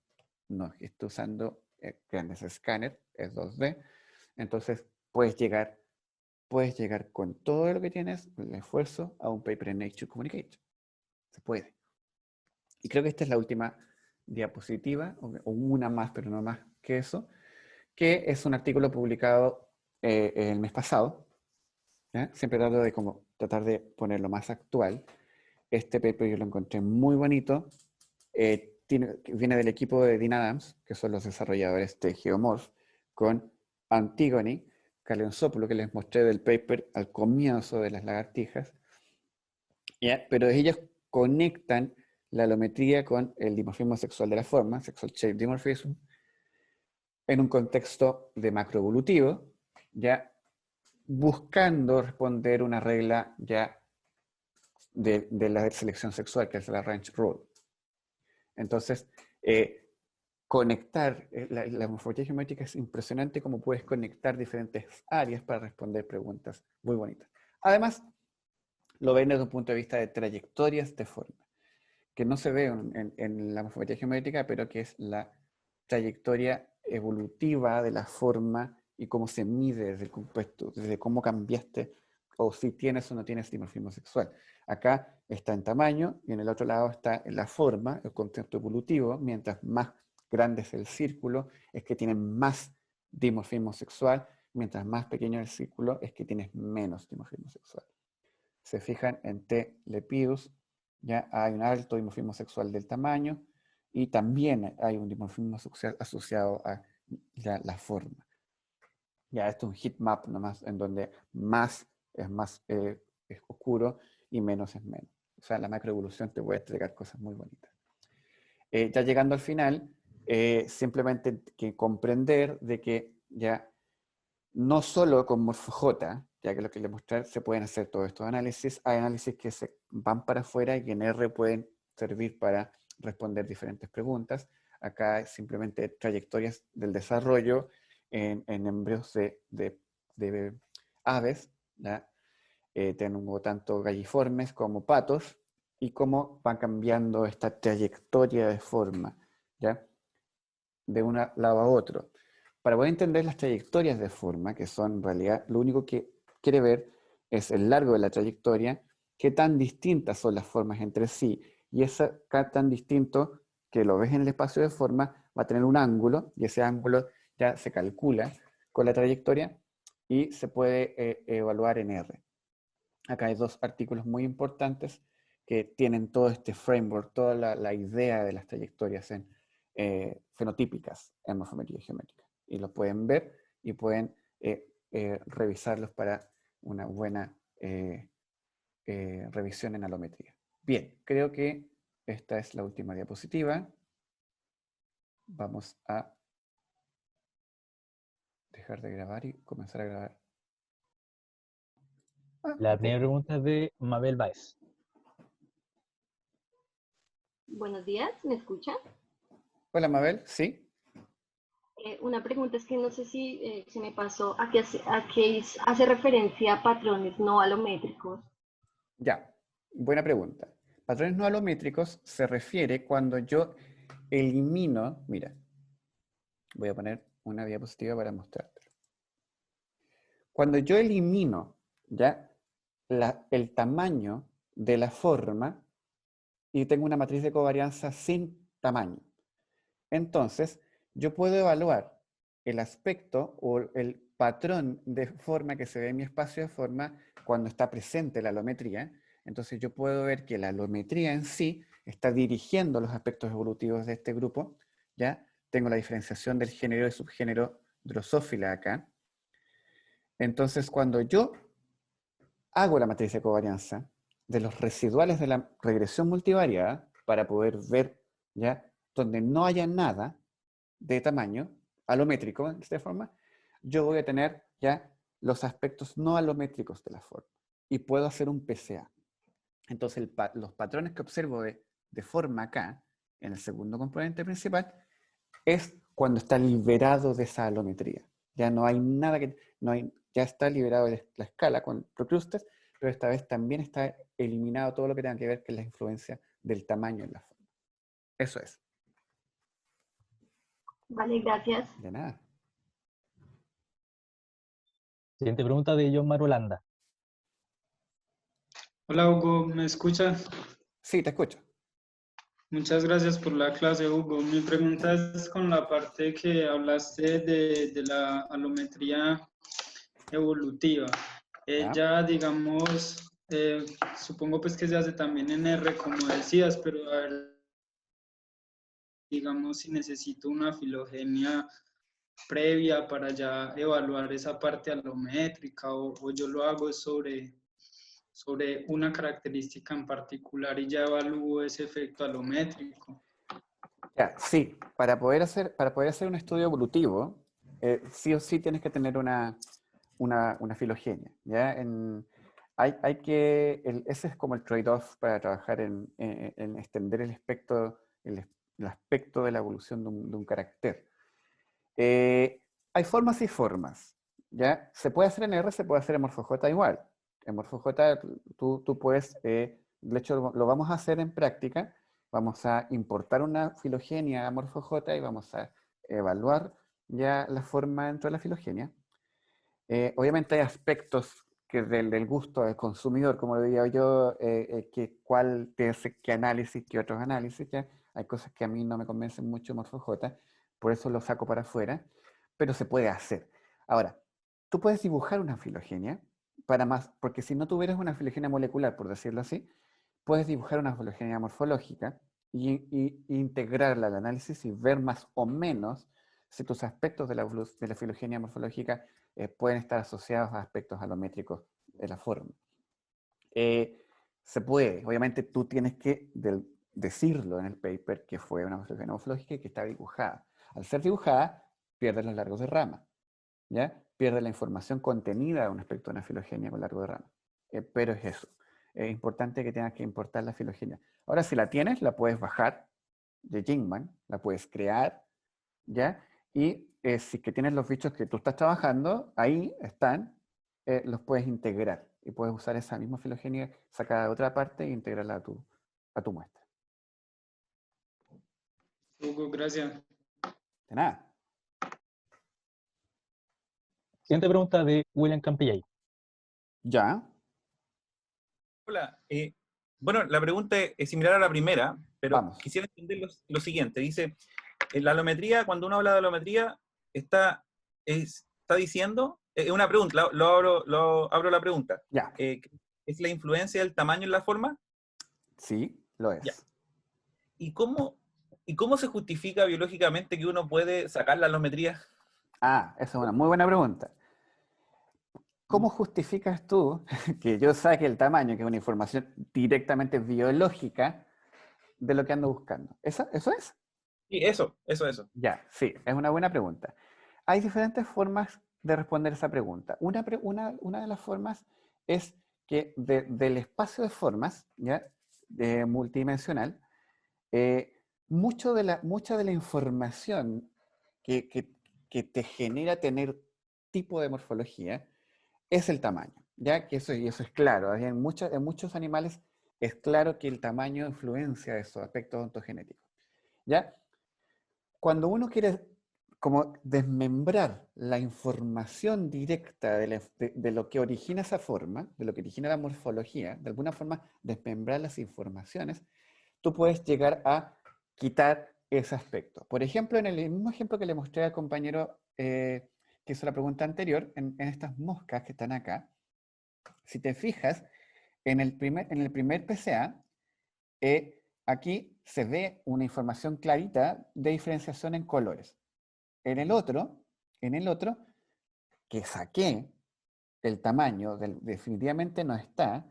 no estoy usando grandes escáner, es 2D. Entonces puedes llegar con todo lo que tienes, el esfuerzo, a un paper en Nature Communication. Se puede. Y creo que esta es la última diapositiva, o una más, pero no más que eso, que es un artículo publicado el mes pasado. ¿Ya? Siempre trato de tratar de ponerlo más actual. Este paper yo lo encontré muy bonito. Viene del equipo de Dean Adams, que son los desarrolladores de Geomorph, con Antigone Calyonsopoulos, que les mostré del paper al comienzo de las lagartijas. ¿Ya? Pero ellos conectan la alometría con el dimorfismo sexual de la forma, sexual shape dimorphism, en un contexto de macroevolutivo, ya buscando responder una regla ya de la selección sexual, que es la Range Rule. Entonces, conectar, la morfología geométrica es impresionante cómo puedes conectar diferentes áreas para responder preguntas muy bonitas. Además, lo ven desde un punto de vista de trayectorias de forma, que no se ve en la morfología geométrica, pero que es la trayectoria evolutiva de la forma y cómo se mide desde el compuesto, desde cómo cambiaste o si tienes o no tienes dimorfismo sexual. Acá está en tamaño y en el otro lado está en la forma, el contexto evolutivo. Mientras más grande es el círculo, es que tienes más dimorfismo sexual. Mientras más pequeño el círculo, es que tienes menos dimorfismo sexual. Se fijan en T. lepidus, ya hay un alto dimorfismo sexual del tamaño y también hay un dimorfismo sexual asociado a la forma. Ya esto es un heat map nomás, en donde más es más es oscuro y menos es menos. O sea, la macroevolución te puede entregar cosas muy bonitas. Ya llegando al final, simplemente que comprender de que ya no solo con MorphoJ, ya que lo que les mostré, se pueden hacer todos estos análisis. Hay análisis que se van para afuera y que en R pueden servir para responder diferentes preguntas. Acá es simplemente trayectorias del desarrollo en embrios de aves. ¿Ya? Tengo tanto galliformes como patos y cómo van cambiando esta trayectoria de forma, ¿ya? De un lado a otro. Para poder entender las trayectorias de forma, que son en realidad lo único que quiere ver es el largo de la trayectoria, qué tan distintas son las formas entre sí, y ese tan distinto que lo ves en el espacio de forma va a tener un ángulo, y ese ángulo ya se calcula con la trayectoria y se puede evaluar en R. Acá hay dos artículos muy importantes que tienen todo este framework, toda la idea de las trayectorias fenotípicas en morfometría geométrica. Y los pueden ver y pueden revisarlos para una buena revisión en alometría. Bien, creo que esta es la última diapositiva. Vamos a dejar de grabar y comenzar a grabar. La primera pregunta es de Mabel Baez. Buenos días, ¿me escuchan? Hola, Mabel, ¿sí? Una pregunta es que no sé si se me pasó a qué hace referencia a patrones no alométricos. Ya, buena pregunta. patrones no alométricos se refiere cuando yo elimino, mira, voy a poner una diapositiva para mostrarte. Cuando yo elimino ya el tamaño de la forma y tengo una matriz de covarianza sin tamaño, entonces yo puedo evaluar el aspecto o el patrón de forma que se ve en mi espacio de forma cuando está presente la alometría. Entonces yo puedo ver que la alometría en sí está dirigiendo los aspectos evolutivos de este grupo. ¿Ya? Tengo la diferenciación del género y subgénero Drosophila acá. Entonces cuando yo hago la matriz de covarianza de los residuales de la regresión multivariada para poder ver, ¿ya?, donde no haya nada de tamaño alométrico de esta forma, yo voy a tener ya los aspectos no alométricos de la forma y puedo hacer un PCA. Entonces los patrones que observo de forma acá, en el segundo componente principal, es cuando está liberado de esa alometría. Ya no hay nada que... ya está liberado de la escala con Procrustes, pero esta vez también está eliminado todo lo que tenga que ver con la influencia del tamaño en la forma. Eso es. Vale, gracias. De nada. Siguiente pregunta de John Marulanda. Hola Hugo, ¿me escuchas? Sí, te escucho. Muchas gracias por la clase, Hugo. Mi pregunta es con la parte que hablaste de la alometría evolutiva. Ya, digamos, supongo pues que se hace también en R, como decías, pero a ver, digamos, si necesito una filogenia previa para ya evaluar esa parte alométrica o yo lo hago sobre una característica en particular y ya evalúo ese efecto alométrico. Ya, sí, para poder hacer un estudio evolutivo, sí o sí tienes que tener una filogenia. ¿Ya? Ese es como el trade-off para trabajar en extender el aspecto de la evolución de un carácter. Hay formas y formas. ¿Ya? Se puede hacer en R, se puede hacer en MorphoJ igual. En MorphoJ tú puedes, de hecho lo vamos a hacer en práctica. Vamos a importar una filogenia a MorphoJ y vamos a evaluar ya la forma dentro de la filogenia. Obviamente hay aspectos que del gusto del consumidor, como lo digo yo, cuál te hace qué análisis, qué otros análisis. ¿Ya? Hay cosas que a mí no me convencen mucho MorphoJ, por eso lo saco para afuera, pero se puede hacer. Ahora, tú puedes dibujar una filogenia, porque si no tuvieras una filogenia molecular, por decirlo así, puedes dibujar una filogenia morfológica y integrarla al análisis y ver más o menos si tus aspectos de la filogenia morfológica pueden estar asociados a aspectos alométricos de la forma. Se puede, obviamente tú tienes que decirlo en el paper que fue una filogenia morfológica y que está dibujada. Al ser dibujada, pierdes los largos de rama, ¿ya? Pierdes la información contenida de un aspecto de una filogenia con largo de rama. Pero es eso. Es importante que tengas que importar la filogenia. Ahora, si la tienes, la puedes bajar de Gingman, la puedes crear, ¿ya? Y si que tienes los bichos que tú estás trabajando, ahí están, los puedes integrar. Y puedes usar esa misma filogenia sacada de otra parte e integrarla a tu muestra. Hugo, gracias. De nada. Siguiente pregunta de William Campillay. Ya. Hola. Bueno, la pregunta es similar a la primera, pero Vamos. quisiera entender lo siguiente. Dice, en la alometría, cuando uno habla de alometría, está diciendo, es una pregunta, abro la pregunta. Ya. ¿Es la influencia del tamaño en la forma? Sí, lo es. Ya. ¿Y cómo se justifica biológicamente que uno puede sacar la alometría? Esa es una muy buena pregunta. ¿Cómo justificas tú que yo saque el tamaño, que es una información directamente biológica, de lo que ando buscando? ¿Eso es? Sí, eso. Ya, sí, es una buena pregunta. Hay diferentes formas de responder esa pregunta. Una de las formas es que del espacio de formas, ¿ya?, multidimensional, mucha de la información que te genera tener tipo de morfología es el tamaño, ¿ya? Y eso es claro. En muchos animales es claro que el tamaño influencia esos aspectos ontogenéticos. ¿Ya? Cuando uno quiere como desmembrar la información directa de lo que origina esa forma, de lo que origina la morfología, de alguna forma desmembrar las informaciones, tú puedes llegar a quitar ese aspecto. Por ejemplo, en el mismo ejemplo que le mostré al compañero que hizo la pregunta anterior, en estas moscas que están acá, si te fijas, en el primer PCA, aquí se ve una información clarita de diferenciación en colores. En el otro, que saqué el tamaño, definitivamente no está,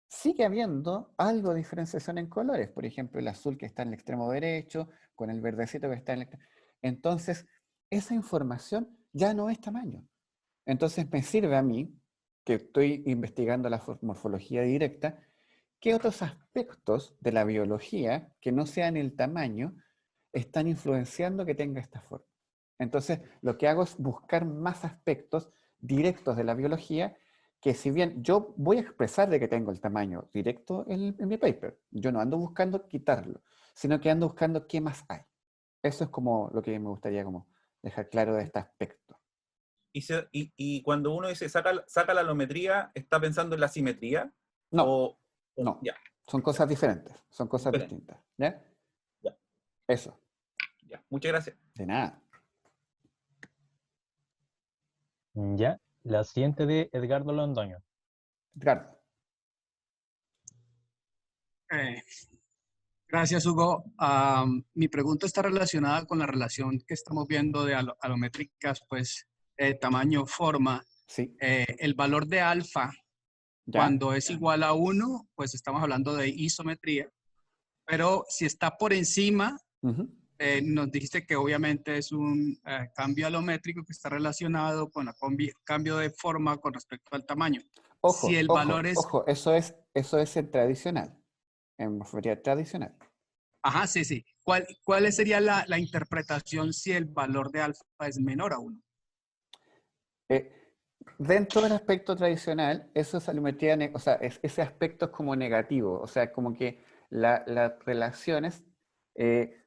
sigue habiendo algo de diferenciación en colores. Por ejemplo, el azul que está en el extremo derecho, con el verdecito que está en el extremo. Entonces, esa información ya no es tamaño. Entonces, me sirve a mí, que estoy investigando la morfología directa, qué otros aspectos de la biología, que no sean el tamaño, están influenciando que tenga esta forma. Entonces, lo que hago es buscar más aspectos directos de la biología que, si bien yo voy a expresar de que tengo el tamaño directo en mi paper, yo no ando buscando quitarlo, sino que ando buscando qué más hay. Eso es como lo que me gustaría como dejar claro de este aspecto. Y cuando uno dice saca la alometría, ¿está pensando en la simetría? No, no. Ya. Son cosas diferentes, son cosas Diferente. distintas. ¿Ya? Ya. Eso. Ya. Muchas gracias. De nada. Ya, la siguiente de Edgardo Londoño. Edgardo. Gracias, Hugo. Mi pregunta está relacionada con la relación que estamos viendo de alométricas, pues tamaño, forma. Sí. El valor de alfa, ¿Ya? cuando es igual a 1, pues estamos hablando de isometría. Pero si está por encima, nos dijiste que obviamente es un cambio alométrico que está relacionado con el cambio de forma con respecto al tamaño. Ojo, Si el valor es... ojo, eso es en tradicional, en morfología tradicional. Ajá, sí, sí. ¿Cuál sería la interpretación si el valor de alfa es menor a 1? Dentro del aspecto tradicional, eso es alometría, o sea, ese aspecto es como negativo, o sea, como que las relaciones,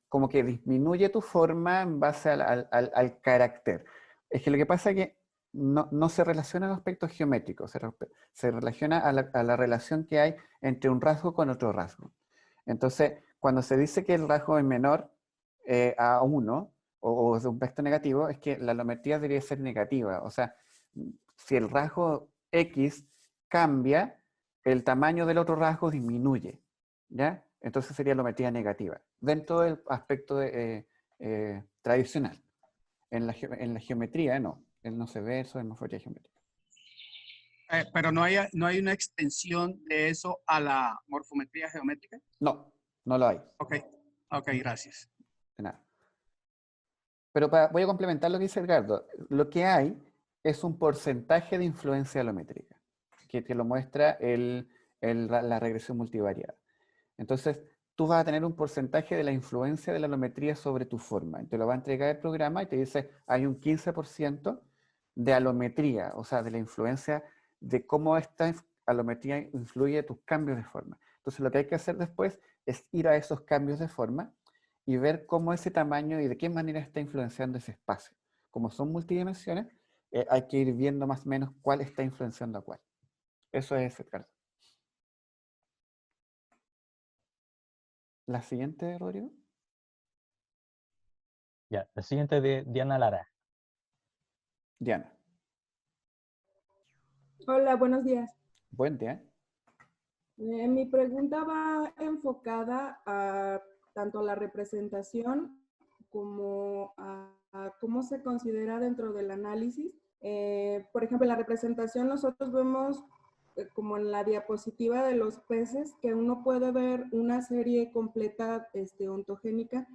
como que disminuye tu forma en base al carácter. Es que lo que pasa es que no se relaciona a los aspectos geométricos, se relaciona a la relación que hay entre un rasgo con otro rasgo. Entonces, cuando se dice que el rasgo es menor a 1 o de un aspecto negativo, es que la alometría debería ser negativa, o sea, si el rasgo X cambia, el tamaño del otro rasgo disminuye, ¿ya? Entonces sería alometría negativa, dentro del aspecto tradicional. En la geometría, no se ve eso en morfología geométrica. Pero no hay una extensión de eso a la morfometría geométrica. No lo hay. Ok, gracias. De nada. Pero voy a complementar lo que dice Edgardo. Lo que hay es un porcentaje de influencia alométrica, que te lo muestra la regresión multivariada. Entonces, tú vas a tener un porcentaje de la influencia de la alometría sobre tu forma. Te lo va a entregar el programa y te dice, hay un 15% de alometría, o sea, de la influencia de cómo esta alometría influye en tus cambios de forma. Entonces, lo que hay que hacer después es ir a esos cambios de forma y ver cómo ese tamaño y de qué manera está influenciando ese espacio. Como son multidimensiones, hay que ir viendo más o menos cuál está influenciando a cuál. Eso es, Edgardo. ¿La siguiente, Rodrigo? Ya, la siguiente de Diana Lara. Diana. Hola, buenos días. Buen día. Mi pregunta va enfocada a tanto a la representación como a cómo se considera dentro del análisis. Por ejemplo, en la representación nosotros vemos como en la diapositiva de los peces que uno puede ver una serie completa ontogénica,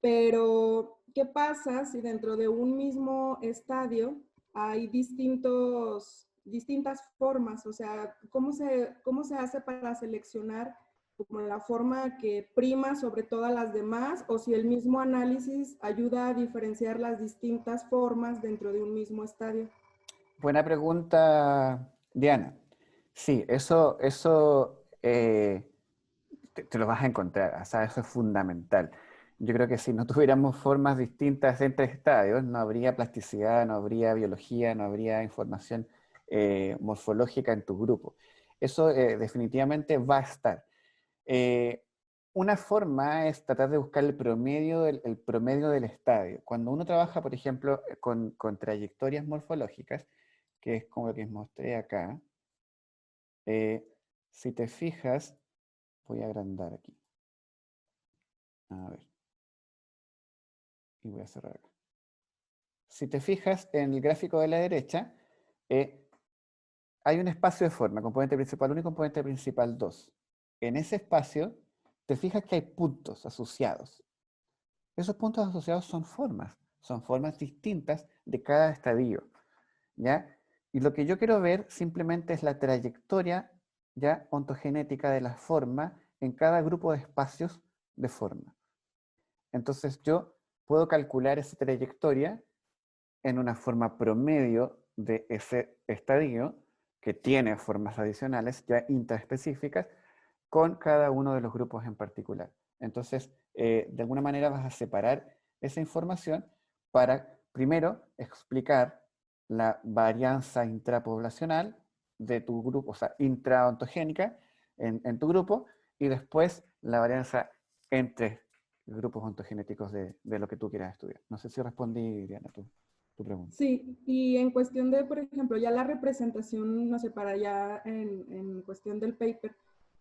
pero ¿qué pasa si dentro de un mismo estadio hay distintas formas? O sea, ¿cómo se hace para seleccionar como la forma que prima sobre todas las demás, o si el mismo análisis ayuda a diferenciar las distintas formas dentro de un mismo estadio? Buena pregunta, Diana. Sí, eso te lo vas a encontrar, o sea, eso es fundamental. Yo creo que si no tuviéramos formas distintas entre estadios, no habría plasticidad, no habría biología, no habría información morfológica en tu grupo. Eso definitivamente va a estar. Una forma es tratar de buscar el promedio del estadio. Cuando uno trabaja, por ejemplo, con trayectorias morfológicas, que es como lo que mostré acá, si te fijas, voy a agrandar aquí. A ver. Y voy a cerrar acá. Si te fijas en el gráfico de la derecha, hay un espacio de forma, componente principal 1 y componente principal 2. En ese espacio, te fijas que hay puntos asociados. Esos puntos asociados son formas distintas de cada estadio, ¿ya? Y lo que yo quiero ver simplemente es la trayectoria ya ontogenética de la forma en cada grupo de espacios de forma. Entonces yo puedo calcular esa trayectoria en una forma promedio de ese estadio que tiene formas adicionales ya intraespecíficas con cada uno de los grupos en particular. Entonces, de alguna manera vas a separar esa información para, primero, explicar la varianza intrapoblacional de tu grupo, o sea, intraontogénica en tu grupo, y después la varianza entre grupos ontogenéticos de lo que tú quieras estudiar. No sé si respondí, Diana, tu pregunta. Sí, y en cuestión de, por ejemplo, ya la representación, no sé, para ya en cuestión del paper,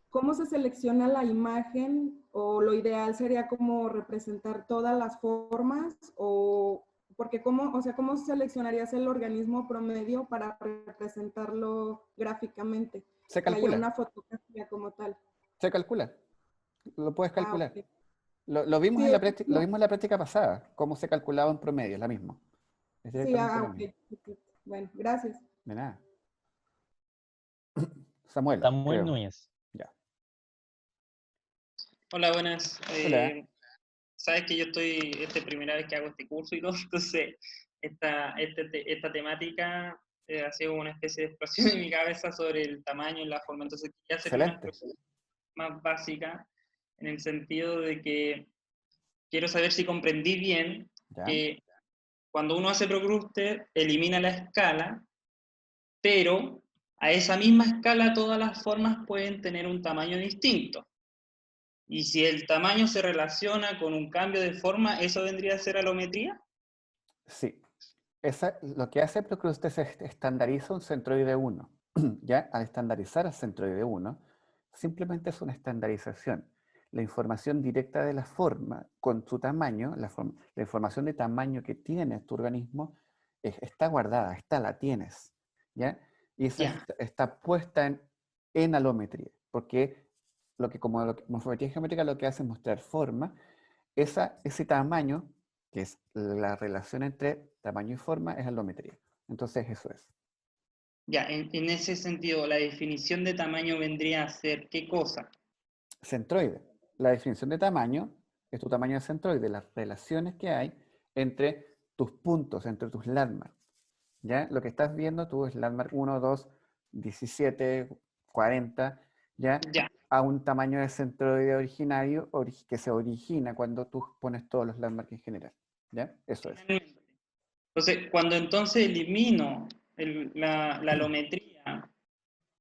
¿cómo se selecciona la imagen? O lo ideal sería como representar todas las formas, o porque cómo, o sea, ¿cómo seleccionarías el organismo promedio para representarlo gráficamente? Se Que haya calcula. una fotografía como tal. Se calcula. Lo puedes calcular. Ok. Lo vimos Sí, en la práctica, lo no. vimos en la práctica pasada, cómo se calculaba en promedio, es la misma. Es Sí, directamente la ok. misma. Bueno, gracias. De nada. Samuel, Samuel creo. Núñez. Ya. Hola, buenas. Hola. Sabes que yo esta es la primera vez que hago este curso y todo, entonces esta temática ha sido una especie de explosión en mi cabeza sobre el tamaño y la forma. Entonces quería hacer una Excelente. expresión más básica en el sentido de que quiero saber si comprendí bien Ya. que cuando uno hace ProCluster elimina la escala, pero a esa misma escala todas las formas pueden tener un tamaño distinto. Y si el tamaño se relaciona con un cambio de forma, ¿eso vendría a ser alometría? Sí. Lo que hace ProCluster es estandariza un centroide 1. ¿Ya? Al estandarizar el centroide 1, simplemente es una estandarización. La información directa de la forma con su tamaño, la información de tamaño que tiene tu organismo, está guardada, la tienes. ¿Ya? Y esa está puesta en alometría, porque morfología geométrica lo que hace es mostrar forma, ese tamaño, que es la relación entre tamaño y forma, es alometría. Entonces eso es. Ya, en ese sentido, la definición de tamaño vendría a ser ¿qué cosa? Centroide. La definición de tamaño es tu tamaño de centroide, las relaciones que hay entre tus puntos, entre tus landmarks. ¿Ya? Lo que estás viendo tú es landmark 1, 2, 17, 40, ¿ya? A un tamaño de centroide originario que se origina cuando tú pones todos los landmarks en general. ¿Ya? Eso es. Entonces, cuando entonces elimino la alometría,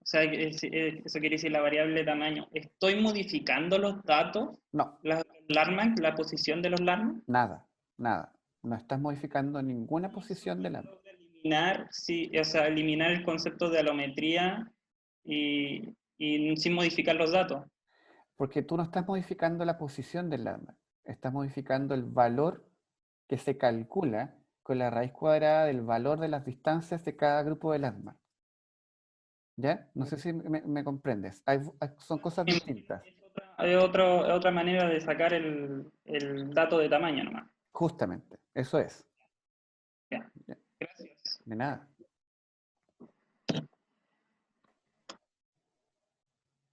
o sea, eso quiere decir la variable de tamaño, ¿estoy modificando los datos? No. ¿Los landmarks, la posición de los landmarks? Nada, nada. No estás modificando ninguna posición del landmark. Eliminar, sí, o sea, eliminar el concepto de alometría y sin modificar los datos. Porque tú no estás modificando la posición del landmark. Estás modificando el valor que se calcula con la raíz cuadrada del valor de las distancias de cada grupo de landmark. ¿Ya? No sé si me comprendes. Son cosas distintas. Hay otra manera de sacar el dato de tamaño nomás. Justamente, eso es. Ya. ¿Ya? Gracias. De nada.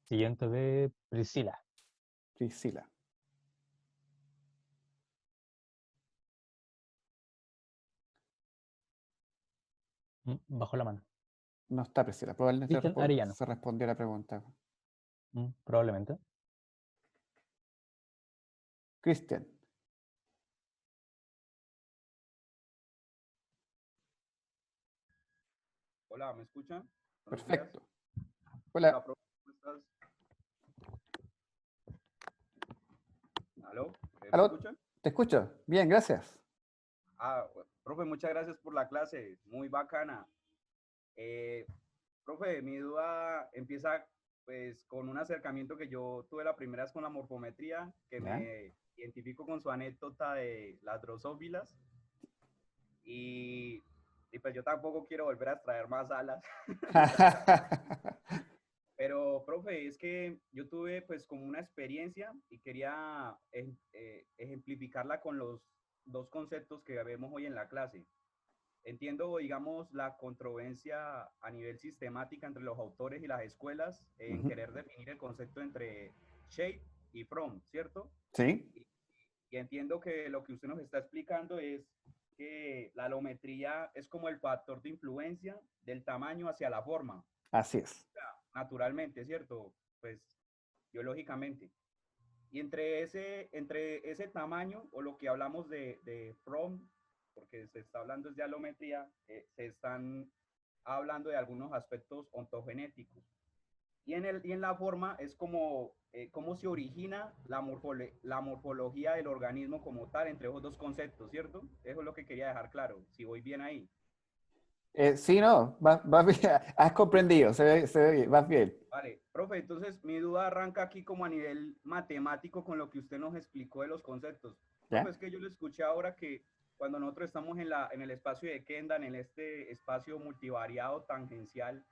Siguiente de Priscila. Priscila. Bajo la mano. No está Priscila. Probablemente Cristian Arellano. se respondió la pregunta. Probablemente. Cristian. Hola, ¿me escuchan? Buenos Perfecto. días. Hola. Profe, ¿cómo estás? ¿Aló? ¿Me ¿Aló? escuchan? Te escucho. Bien, gracias. Profe, muchas gracias por la clase, muy bacana. Profe, mi duda empieza pues con un acercamiento que yo tuve la primera vez con la morfometría, que ¿Ya? me identifico con su anécdota de las drosófilas y, y pues yo tampoco quiero volver a extraer más alas. Pero, profe, es que yo tuve pues como una experiencia y quería ejemplificarla con los dos conceptos que vemos hoy en la clase. Entiendo, digamos, la controversia a nivel sistemática entre los autores y las escuelas en querer definir el concepto entre shape y from, ¿cierto? Sí. Y entiendo que lo que usted nos está explicando es que la alometría es como el factor de influencia del tamaño hacia la forma. Así es. Naturalmente, ¿cierto? Pues biológicamente. Y entre ese tamaño, o lo que hablamos de from, porque se está hablando de alometría, se están hablando de algunos aspectos ontogenéticos. Y en la forma es como cómo se origina la morfología del organismo como tal, entre esos dos conceptos, ¿cierto? Eso es lo que quería dejar claro, si voy bien ahí. Sí, no, vas bien, has comprendido, se ve bien, vas bien. Vale, profe, entonces mi duda arranca aquí como a nivel matemático con lo que usted nos explicó de los conceptos. ¿Ya? Profe, es que yo le escuché ahora que cuando nosotros estamos en el espacio de Kendall, en este espacio multivariado tangencial,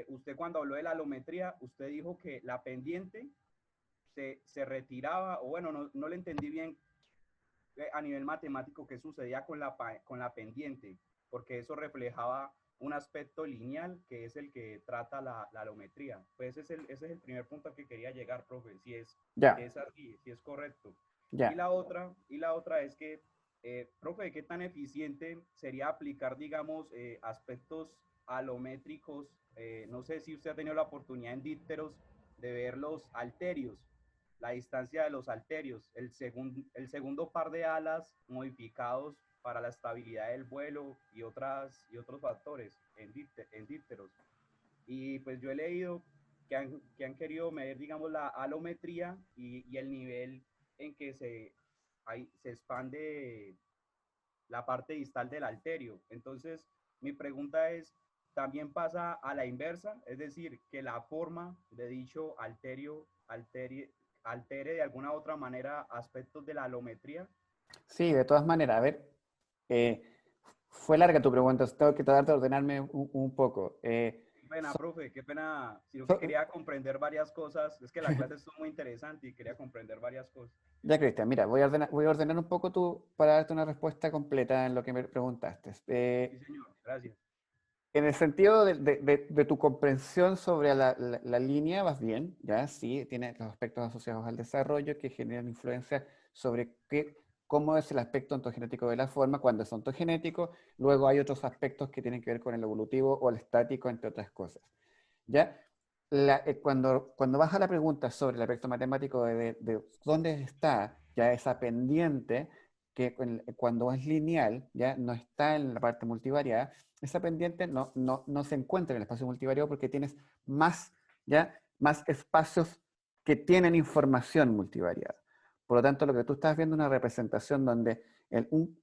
usted cuando habló de la alometría, usted dijo que la pendiente se retiraba, o bueno, no le entendí bien a nivel matemático qué sucedía con la pendiente, porque eso reflejaba un aspecto lineal que es el que trata la alometría. Pues ese es el primer punto al que quería llegar, profe, si es así, si es correcto. Ya. Y la otra es que, profe, ¿qué tan eficiente sería aplicar, digamos, aspectos alométricos? No sé si usted ha tenido la oportunidad en dípteros de ver los halterios, la distancia de los halterios, el segundo par de alas modificados para la estabilidad del vuelo y otros factores en dípteros. Y pues yo he leído que han querido medir, digamos, la alometría y el nivel en que se expande la parte distal del halterio. Entonces, mi pregunta es, ¿también pasa a la inversa? Es decir, que la forma de dicho halterio altere de alguna otra manera aspectos de la alometría. Sí, de todas maneras, a ver, fue larga tu pregunta, tengo que tratar de ordenarme un poco. Qué pena, profe, qué pena, sino que quería comprender varias cosas, es que la clase estuvo muy interesante y quería comprender varias cosas. Ya, Cristian, mira, voy a ordenar un poco para darte una respuesta completa en lo que me preguntaste. Sí, señor, gracias. En el sentido de tu comprensión sobre la línea, vas bien, ¿ya? Sí, tiene los aspectos asociados al desarrollo que generan influencia sobre cómo es el aspecto ontogenético de la forma, cuando es ontogenético. Luego hay otros aspectos que tienen que ver con el evolutivo o el estático, entre otras cosas, ¿ya? Cuando vas a la pregunta sobre el aspecto matemático de dónde está ya esa pendiente, que cuando es lineal, ya no está en la parte multivariada, esa pendiente no se encuentra en el espacio multivariado porque tienes más espacios que tienen información multivariada. Por lo tanto, lo que tú estás viendo es una representación donde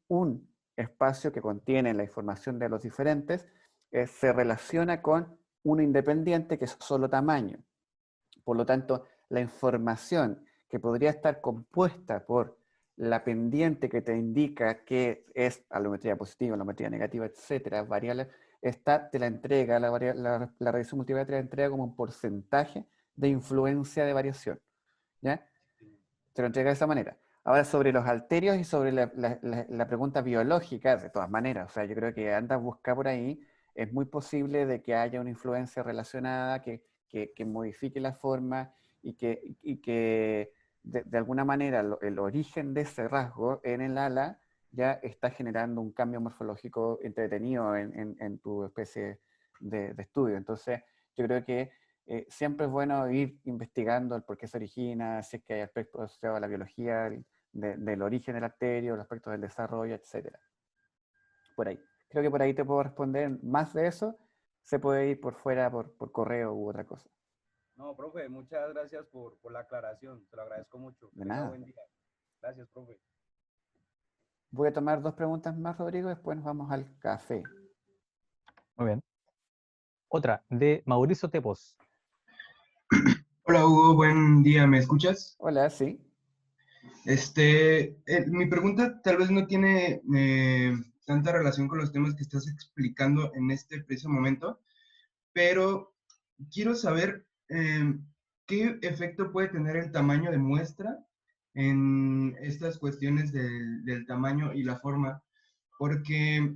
un espacio que contiene la información de los diferentes se relaciona con uno independiente que es solo tamaño. Por lo tanto, la información que podría estar compuesta por la pendiente que te indica que es alometría positiva, alometría negativa, etcétera, variable, te la entrega, la revisión multivariada te la entrega como un porcentaje de influencia de variación. ¿Ya? Te lo entrega de esa manera. Ahora, sobre los halterios y sobre la pregunta biológica, de todas maneras, o sea, yo creo que anda a buscar por ahí, es muy posible de que haya una influencia relacionada que modifique la forma y que de alguna manera el origen de ese rasgo en el ala ya está generando un cambio morfológico entretenido en tu especie de estudio. Entonces, yo creo que siempre es bueno ir investigando el por qué se origina, si es que hay aspectos asociados a la biología del origen de la arteria, los aspectos del desarrollo, etc. Por ahí. Creo que por ahí te puedo responder. Más de eso se puede ir por fuera, por correo u otra cosa. No, profe, muchas gracias por la aclaración. Se lo agradezco mucho. De Tenga nada. buen día. Gracias, profe. Voy a tomar 2 preguntas más, Rodrigo, después nos vamos al café. Muy bien. Otra, de Mauricio Tepos. Hola Hugo, buen día, ¿me escuchas? Hola, sí. Mi pregunta tal vez no tiene tanta relación con los temas que estás explicando en este preciso momento, pero quiero saber qué efecto puede tener el tamaño de muestra en estas cuestiones del tamaño y la forma, porque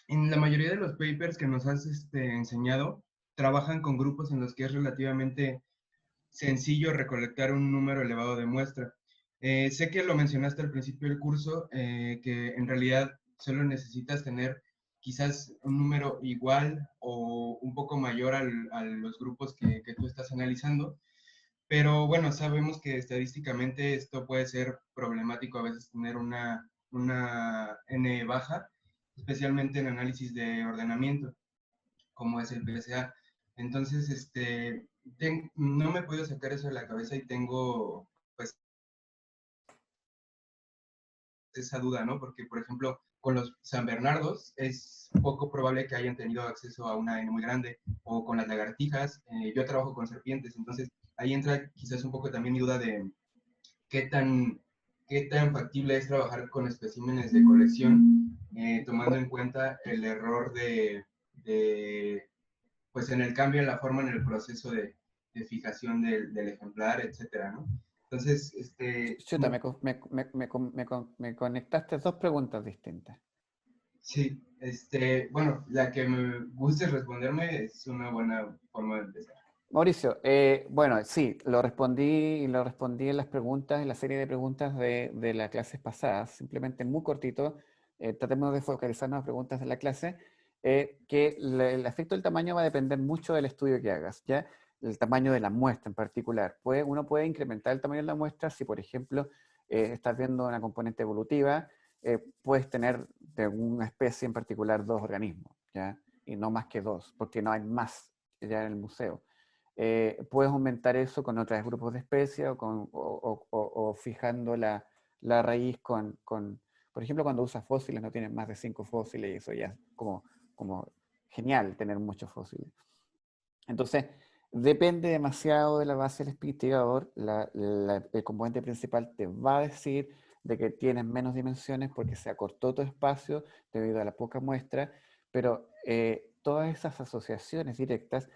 en la mayoría de los papers que nos has enseñado, trabajan con grupos en los que es relativamente sencillo recolectar un número elevado de muestra. Sé que lo mencionaste al principio del curso, que en realidad solo necesitas tener quizás un número igual o un poco mayor a los grupos que tú estás analizando, pero bueno, sabemos que estadísticamente esto puede ser problemático a veces tener una N baja, especialmente en análisis de ordenamiento, como es el PSA. Entonces, no me puedo sacar eso de la cabeza y tengo, pues, esa duda, ¿no? Porque, por ejemplo, con los San Bernardos es poco probable que hayan tenido acceso a una N muy grande, o con las lagartijas. Yo trabajo con serpientes, entonces ahí entra quizás un poco también mi duda de qué tan factible es trabajar con especímenes de colección, tomando en cuenta el error pues en el cambio en la forma, en el proceso de fijación del ejemplar, etcétera, ¿no? Entonces, Chuta, me conectaste 2 preguntas distintas. Sí, bueno, la que me guste responderme es una buena forma de empezar. Mauricio, bueno, sí, lo respondí en las preguntas, en la serie de preguntas de las clases pasadas, simplemente muy cortito, tratemos de focalizarnos en las preguntas de la clase, que el efecto del tamaño va a depender mucho del estudio que hagas, ¿ya? El tamaño de la muestra en particular. Uno puede incrementar el tamaño de la muestra si, por ejemplo, estás viendo una componente evolutiva, puedes tener de una especie en particular 2 organismos, ¿ya? Y no más que 2, porque no hay más ya en el museo. Puedes aumentar eso con otros grupos de especies o fijando la raíz por ejemplo, cuando usas fósiles no tienes más de 5 fósiles y eso ya es como genial tener muchos fósiles. Entonces, depende demasiado de la base del investigador. El componente principal te va a decir de que tienes menos dimensiones porque se acortó tu espacio debido a la poca muestra, pero todas esas asociaciones directas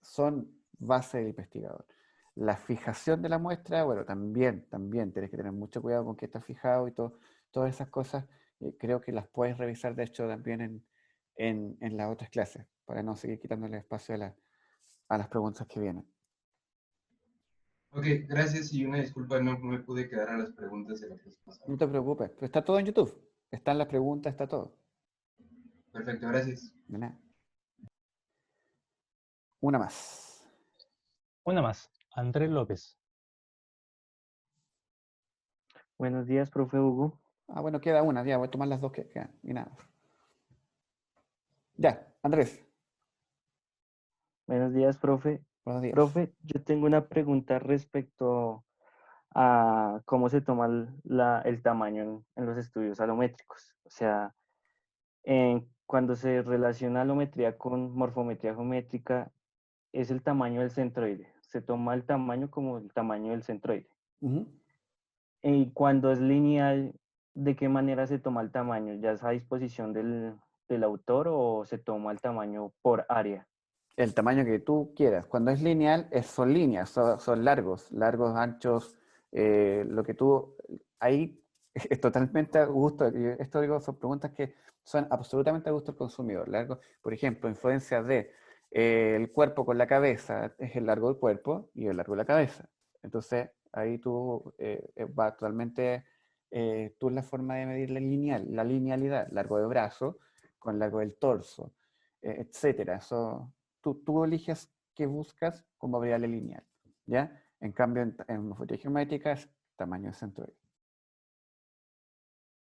son base del investigador. La fijación de la muestra, bueno, también tienes que tener mucho cuidado con qué está fijado y todas esas cosas, creo que las puedes revisar, de hecho, también en las otras clases, para no seguir quitándole espacio a las preguntas que vienen. Ok, gracias y una disculpa, no me pude quedar a las preguntas de la clase pasada. No te preocupes, pero está todo en YouTube. Están las preguntas, está todo. Perfecto, gracias. De nada. Una más. Una más. Andrés López. Buenos días, profe Hugo. Bueno, queda una. Ya voy a tomar las 2 que quedan. Y nada. Ya, Andrés. Buenos días, profe. Buenos días. Profe, yo tengo una pregunta respecto a cómo se toma el tamaño en los estudios alométricos. O sea, cuando se relaciona alometría con morfometría geométrica, es el tamaño del centroide. Se toma el tamaño como el tamaño del centroide. Y cuando es lineal, ¿de qué manera se toma el tamaño? ¿Ya es a disposición del autor o se toma el tamaño por área? El tamaño que tú quieras. Cuando es lineal, son líneas, son largos, anchos. Lo que tú... Ahí es totalmente a gusto. Esto digo, son preguntas que son absolutamente a gusto del consumidor. Largo, por ejemplo, influencia de el cuerpo con la cabeza, es el largo del cuerpo y el largo de la cabeza. Entonces, ahí tú va totalmente... tú es la forma de medir la linealidad, largo de brazo con largo del torso, etcétera. Eso... Tú eliges qué buscas como variable lineal, ¿ya? En cambio, en morfología geométrica tamaño de centroide.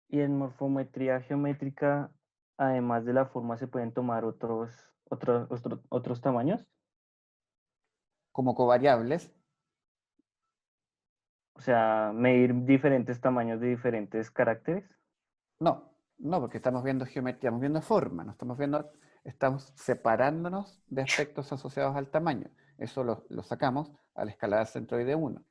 Y en morfometría geométrica, además de la forma, ¿se pueden tomar otros tamaños? Como covariables. O sea, medir diferentes tamaños de diferentes caracteres. No, porque estamos viendo geometría, estamos viendo forma, no estamos separándonos de aspectos asociados al tamaño. Eso lo sacamos a la escala del centroide 1.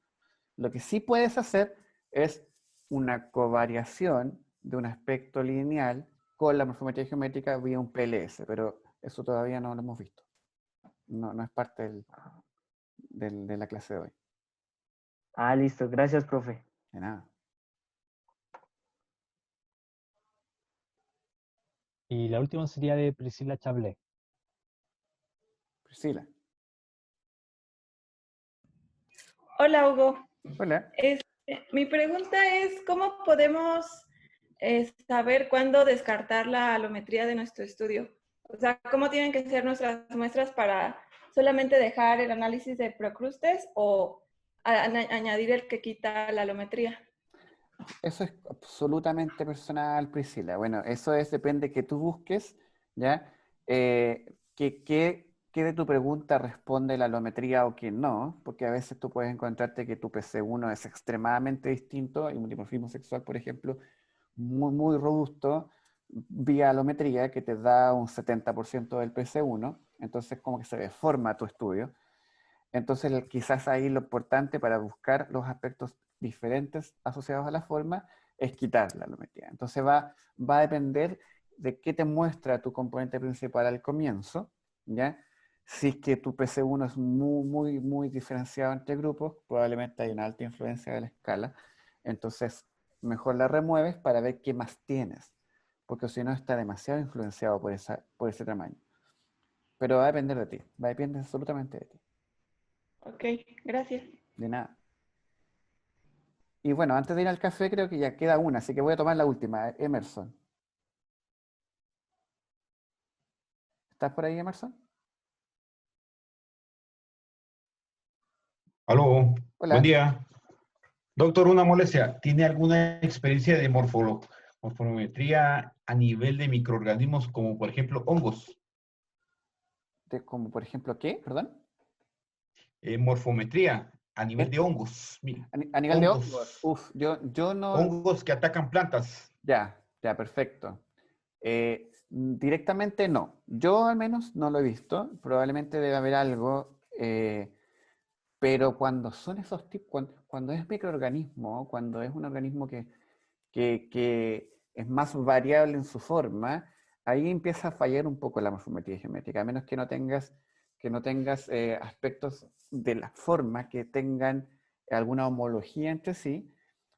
Lo que sí puedes hacer es una covariación de un aspecto lineal con la morfometría geométrica vía un PLS, pero eso todavía no lo hemos visto. No es parte de la clase de hoy. Ah, listo. Gracias, profe. De nada. Y la última sería de Priscila Chablé. Priscila. Hola, Hugo. Hola. Mi pregunta es, ¿cómo podemos saber cuándo descartar la alometría de nuestro estudio? O sea, ¿cómo tienen que ser nuestras muestras para solamente dejar el análisis de procrustes o añadir el que quita la alometría? Eso es absolutamente personal, Priscila. Bueno, depende que tú busques, ¿ya? ¿Qué de tu pregunta responde la alometría o qué no? Porque a veces tú puedes encontrarte que tu PC1 es extremadamente distinto, y un dimorfismo sexual, por ejemplo, muy, muy robusto, vía alometría, que te da un 70% del PC1, entonces como que se deforma tu estudio. Entonces quizás ahí lo importante para buscar los aspectos diferentes asociados a la forma es quitar la alometría. Entonces va a depender de qué te muestra tu componente principal al comienzo, ¿ya? Si es que tu PC1 es muy, muy, muy diferenciado entre grupos, probablemente hay una alta influencia de la escala. Entonces, mejor la remueves para ver qué más tienes, porque si no está demasiado influenciado por ese tamaño. Pero va a depender de ti, va a depender absolutamente de ti. Ok, gracias. De nada. Y bueno, antes de ir al café creo que ya queda una, así que voy a tomar la última, Emerson. ¿Estás por ahí, Emerson? Aló, Hola. buen día. Doctor, una molestia. ¿Tiene alguna experiencia de morfometría a nivel de microorganismos como por ejemplo hongos? ¿Como por ejemplo qué? ¿Perdón? Morfometría a nivel de hongos. ¿A nivel de hongos? Uf, yo no... Hongos que atacan plantas. Ya, perfecto. Directamente no. Yo al menos no lo he visto. Probablemente debe haber algo, pero cuando son esos tipos, cuando es microorganismo, cuando es un organismo que es más variable en su forma, ahí empieza a fallar un poco la morfometría geométrica, a menos que no tengas aspectos de la forma que tengan alguna homología entre sí,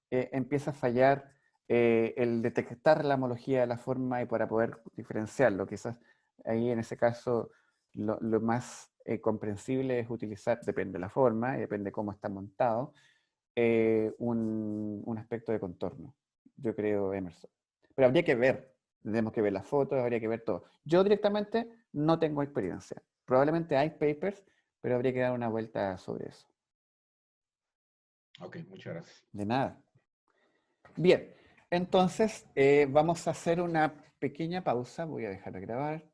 empieza a fallar el detectar la homología de la forma y para poder diferenciarlo. Quizás ahí en ese caso lo más comprensible es utilizar, depende de la forma y depende de cómo está montado, un aspecto de contorno. Yo creo, Emerson. Pero habría que ver, tenemos que ver las fotos, habría que ver todo. Yo directamente no tengo experiencia. Probablemente hay papers, pero habría que dar una vuelta sobre eso. Ok, muchas gracias. De nada. Bien, entonces vamos a hacer una pequeña pausa. Voy a dejar de grabar.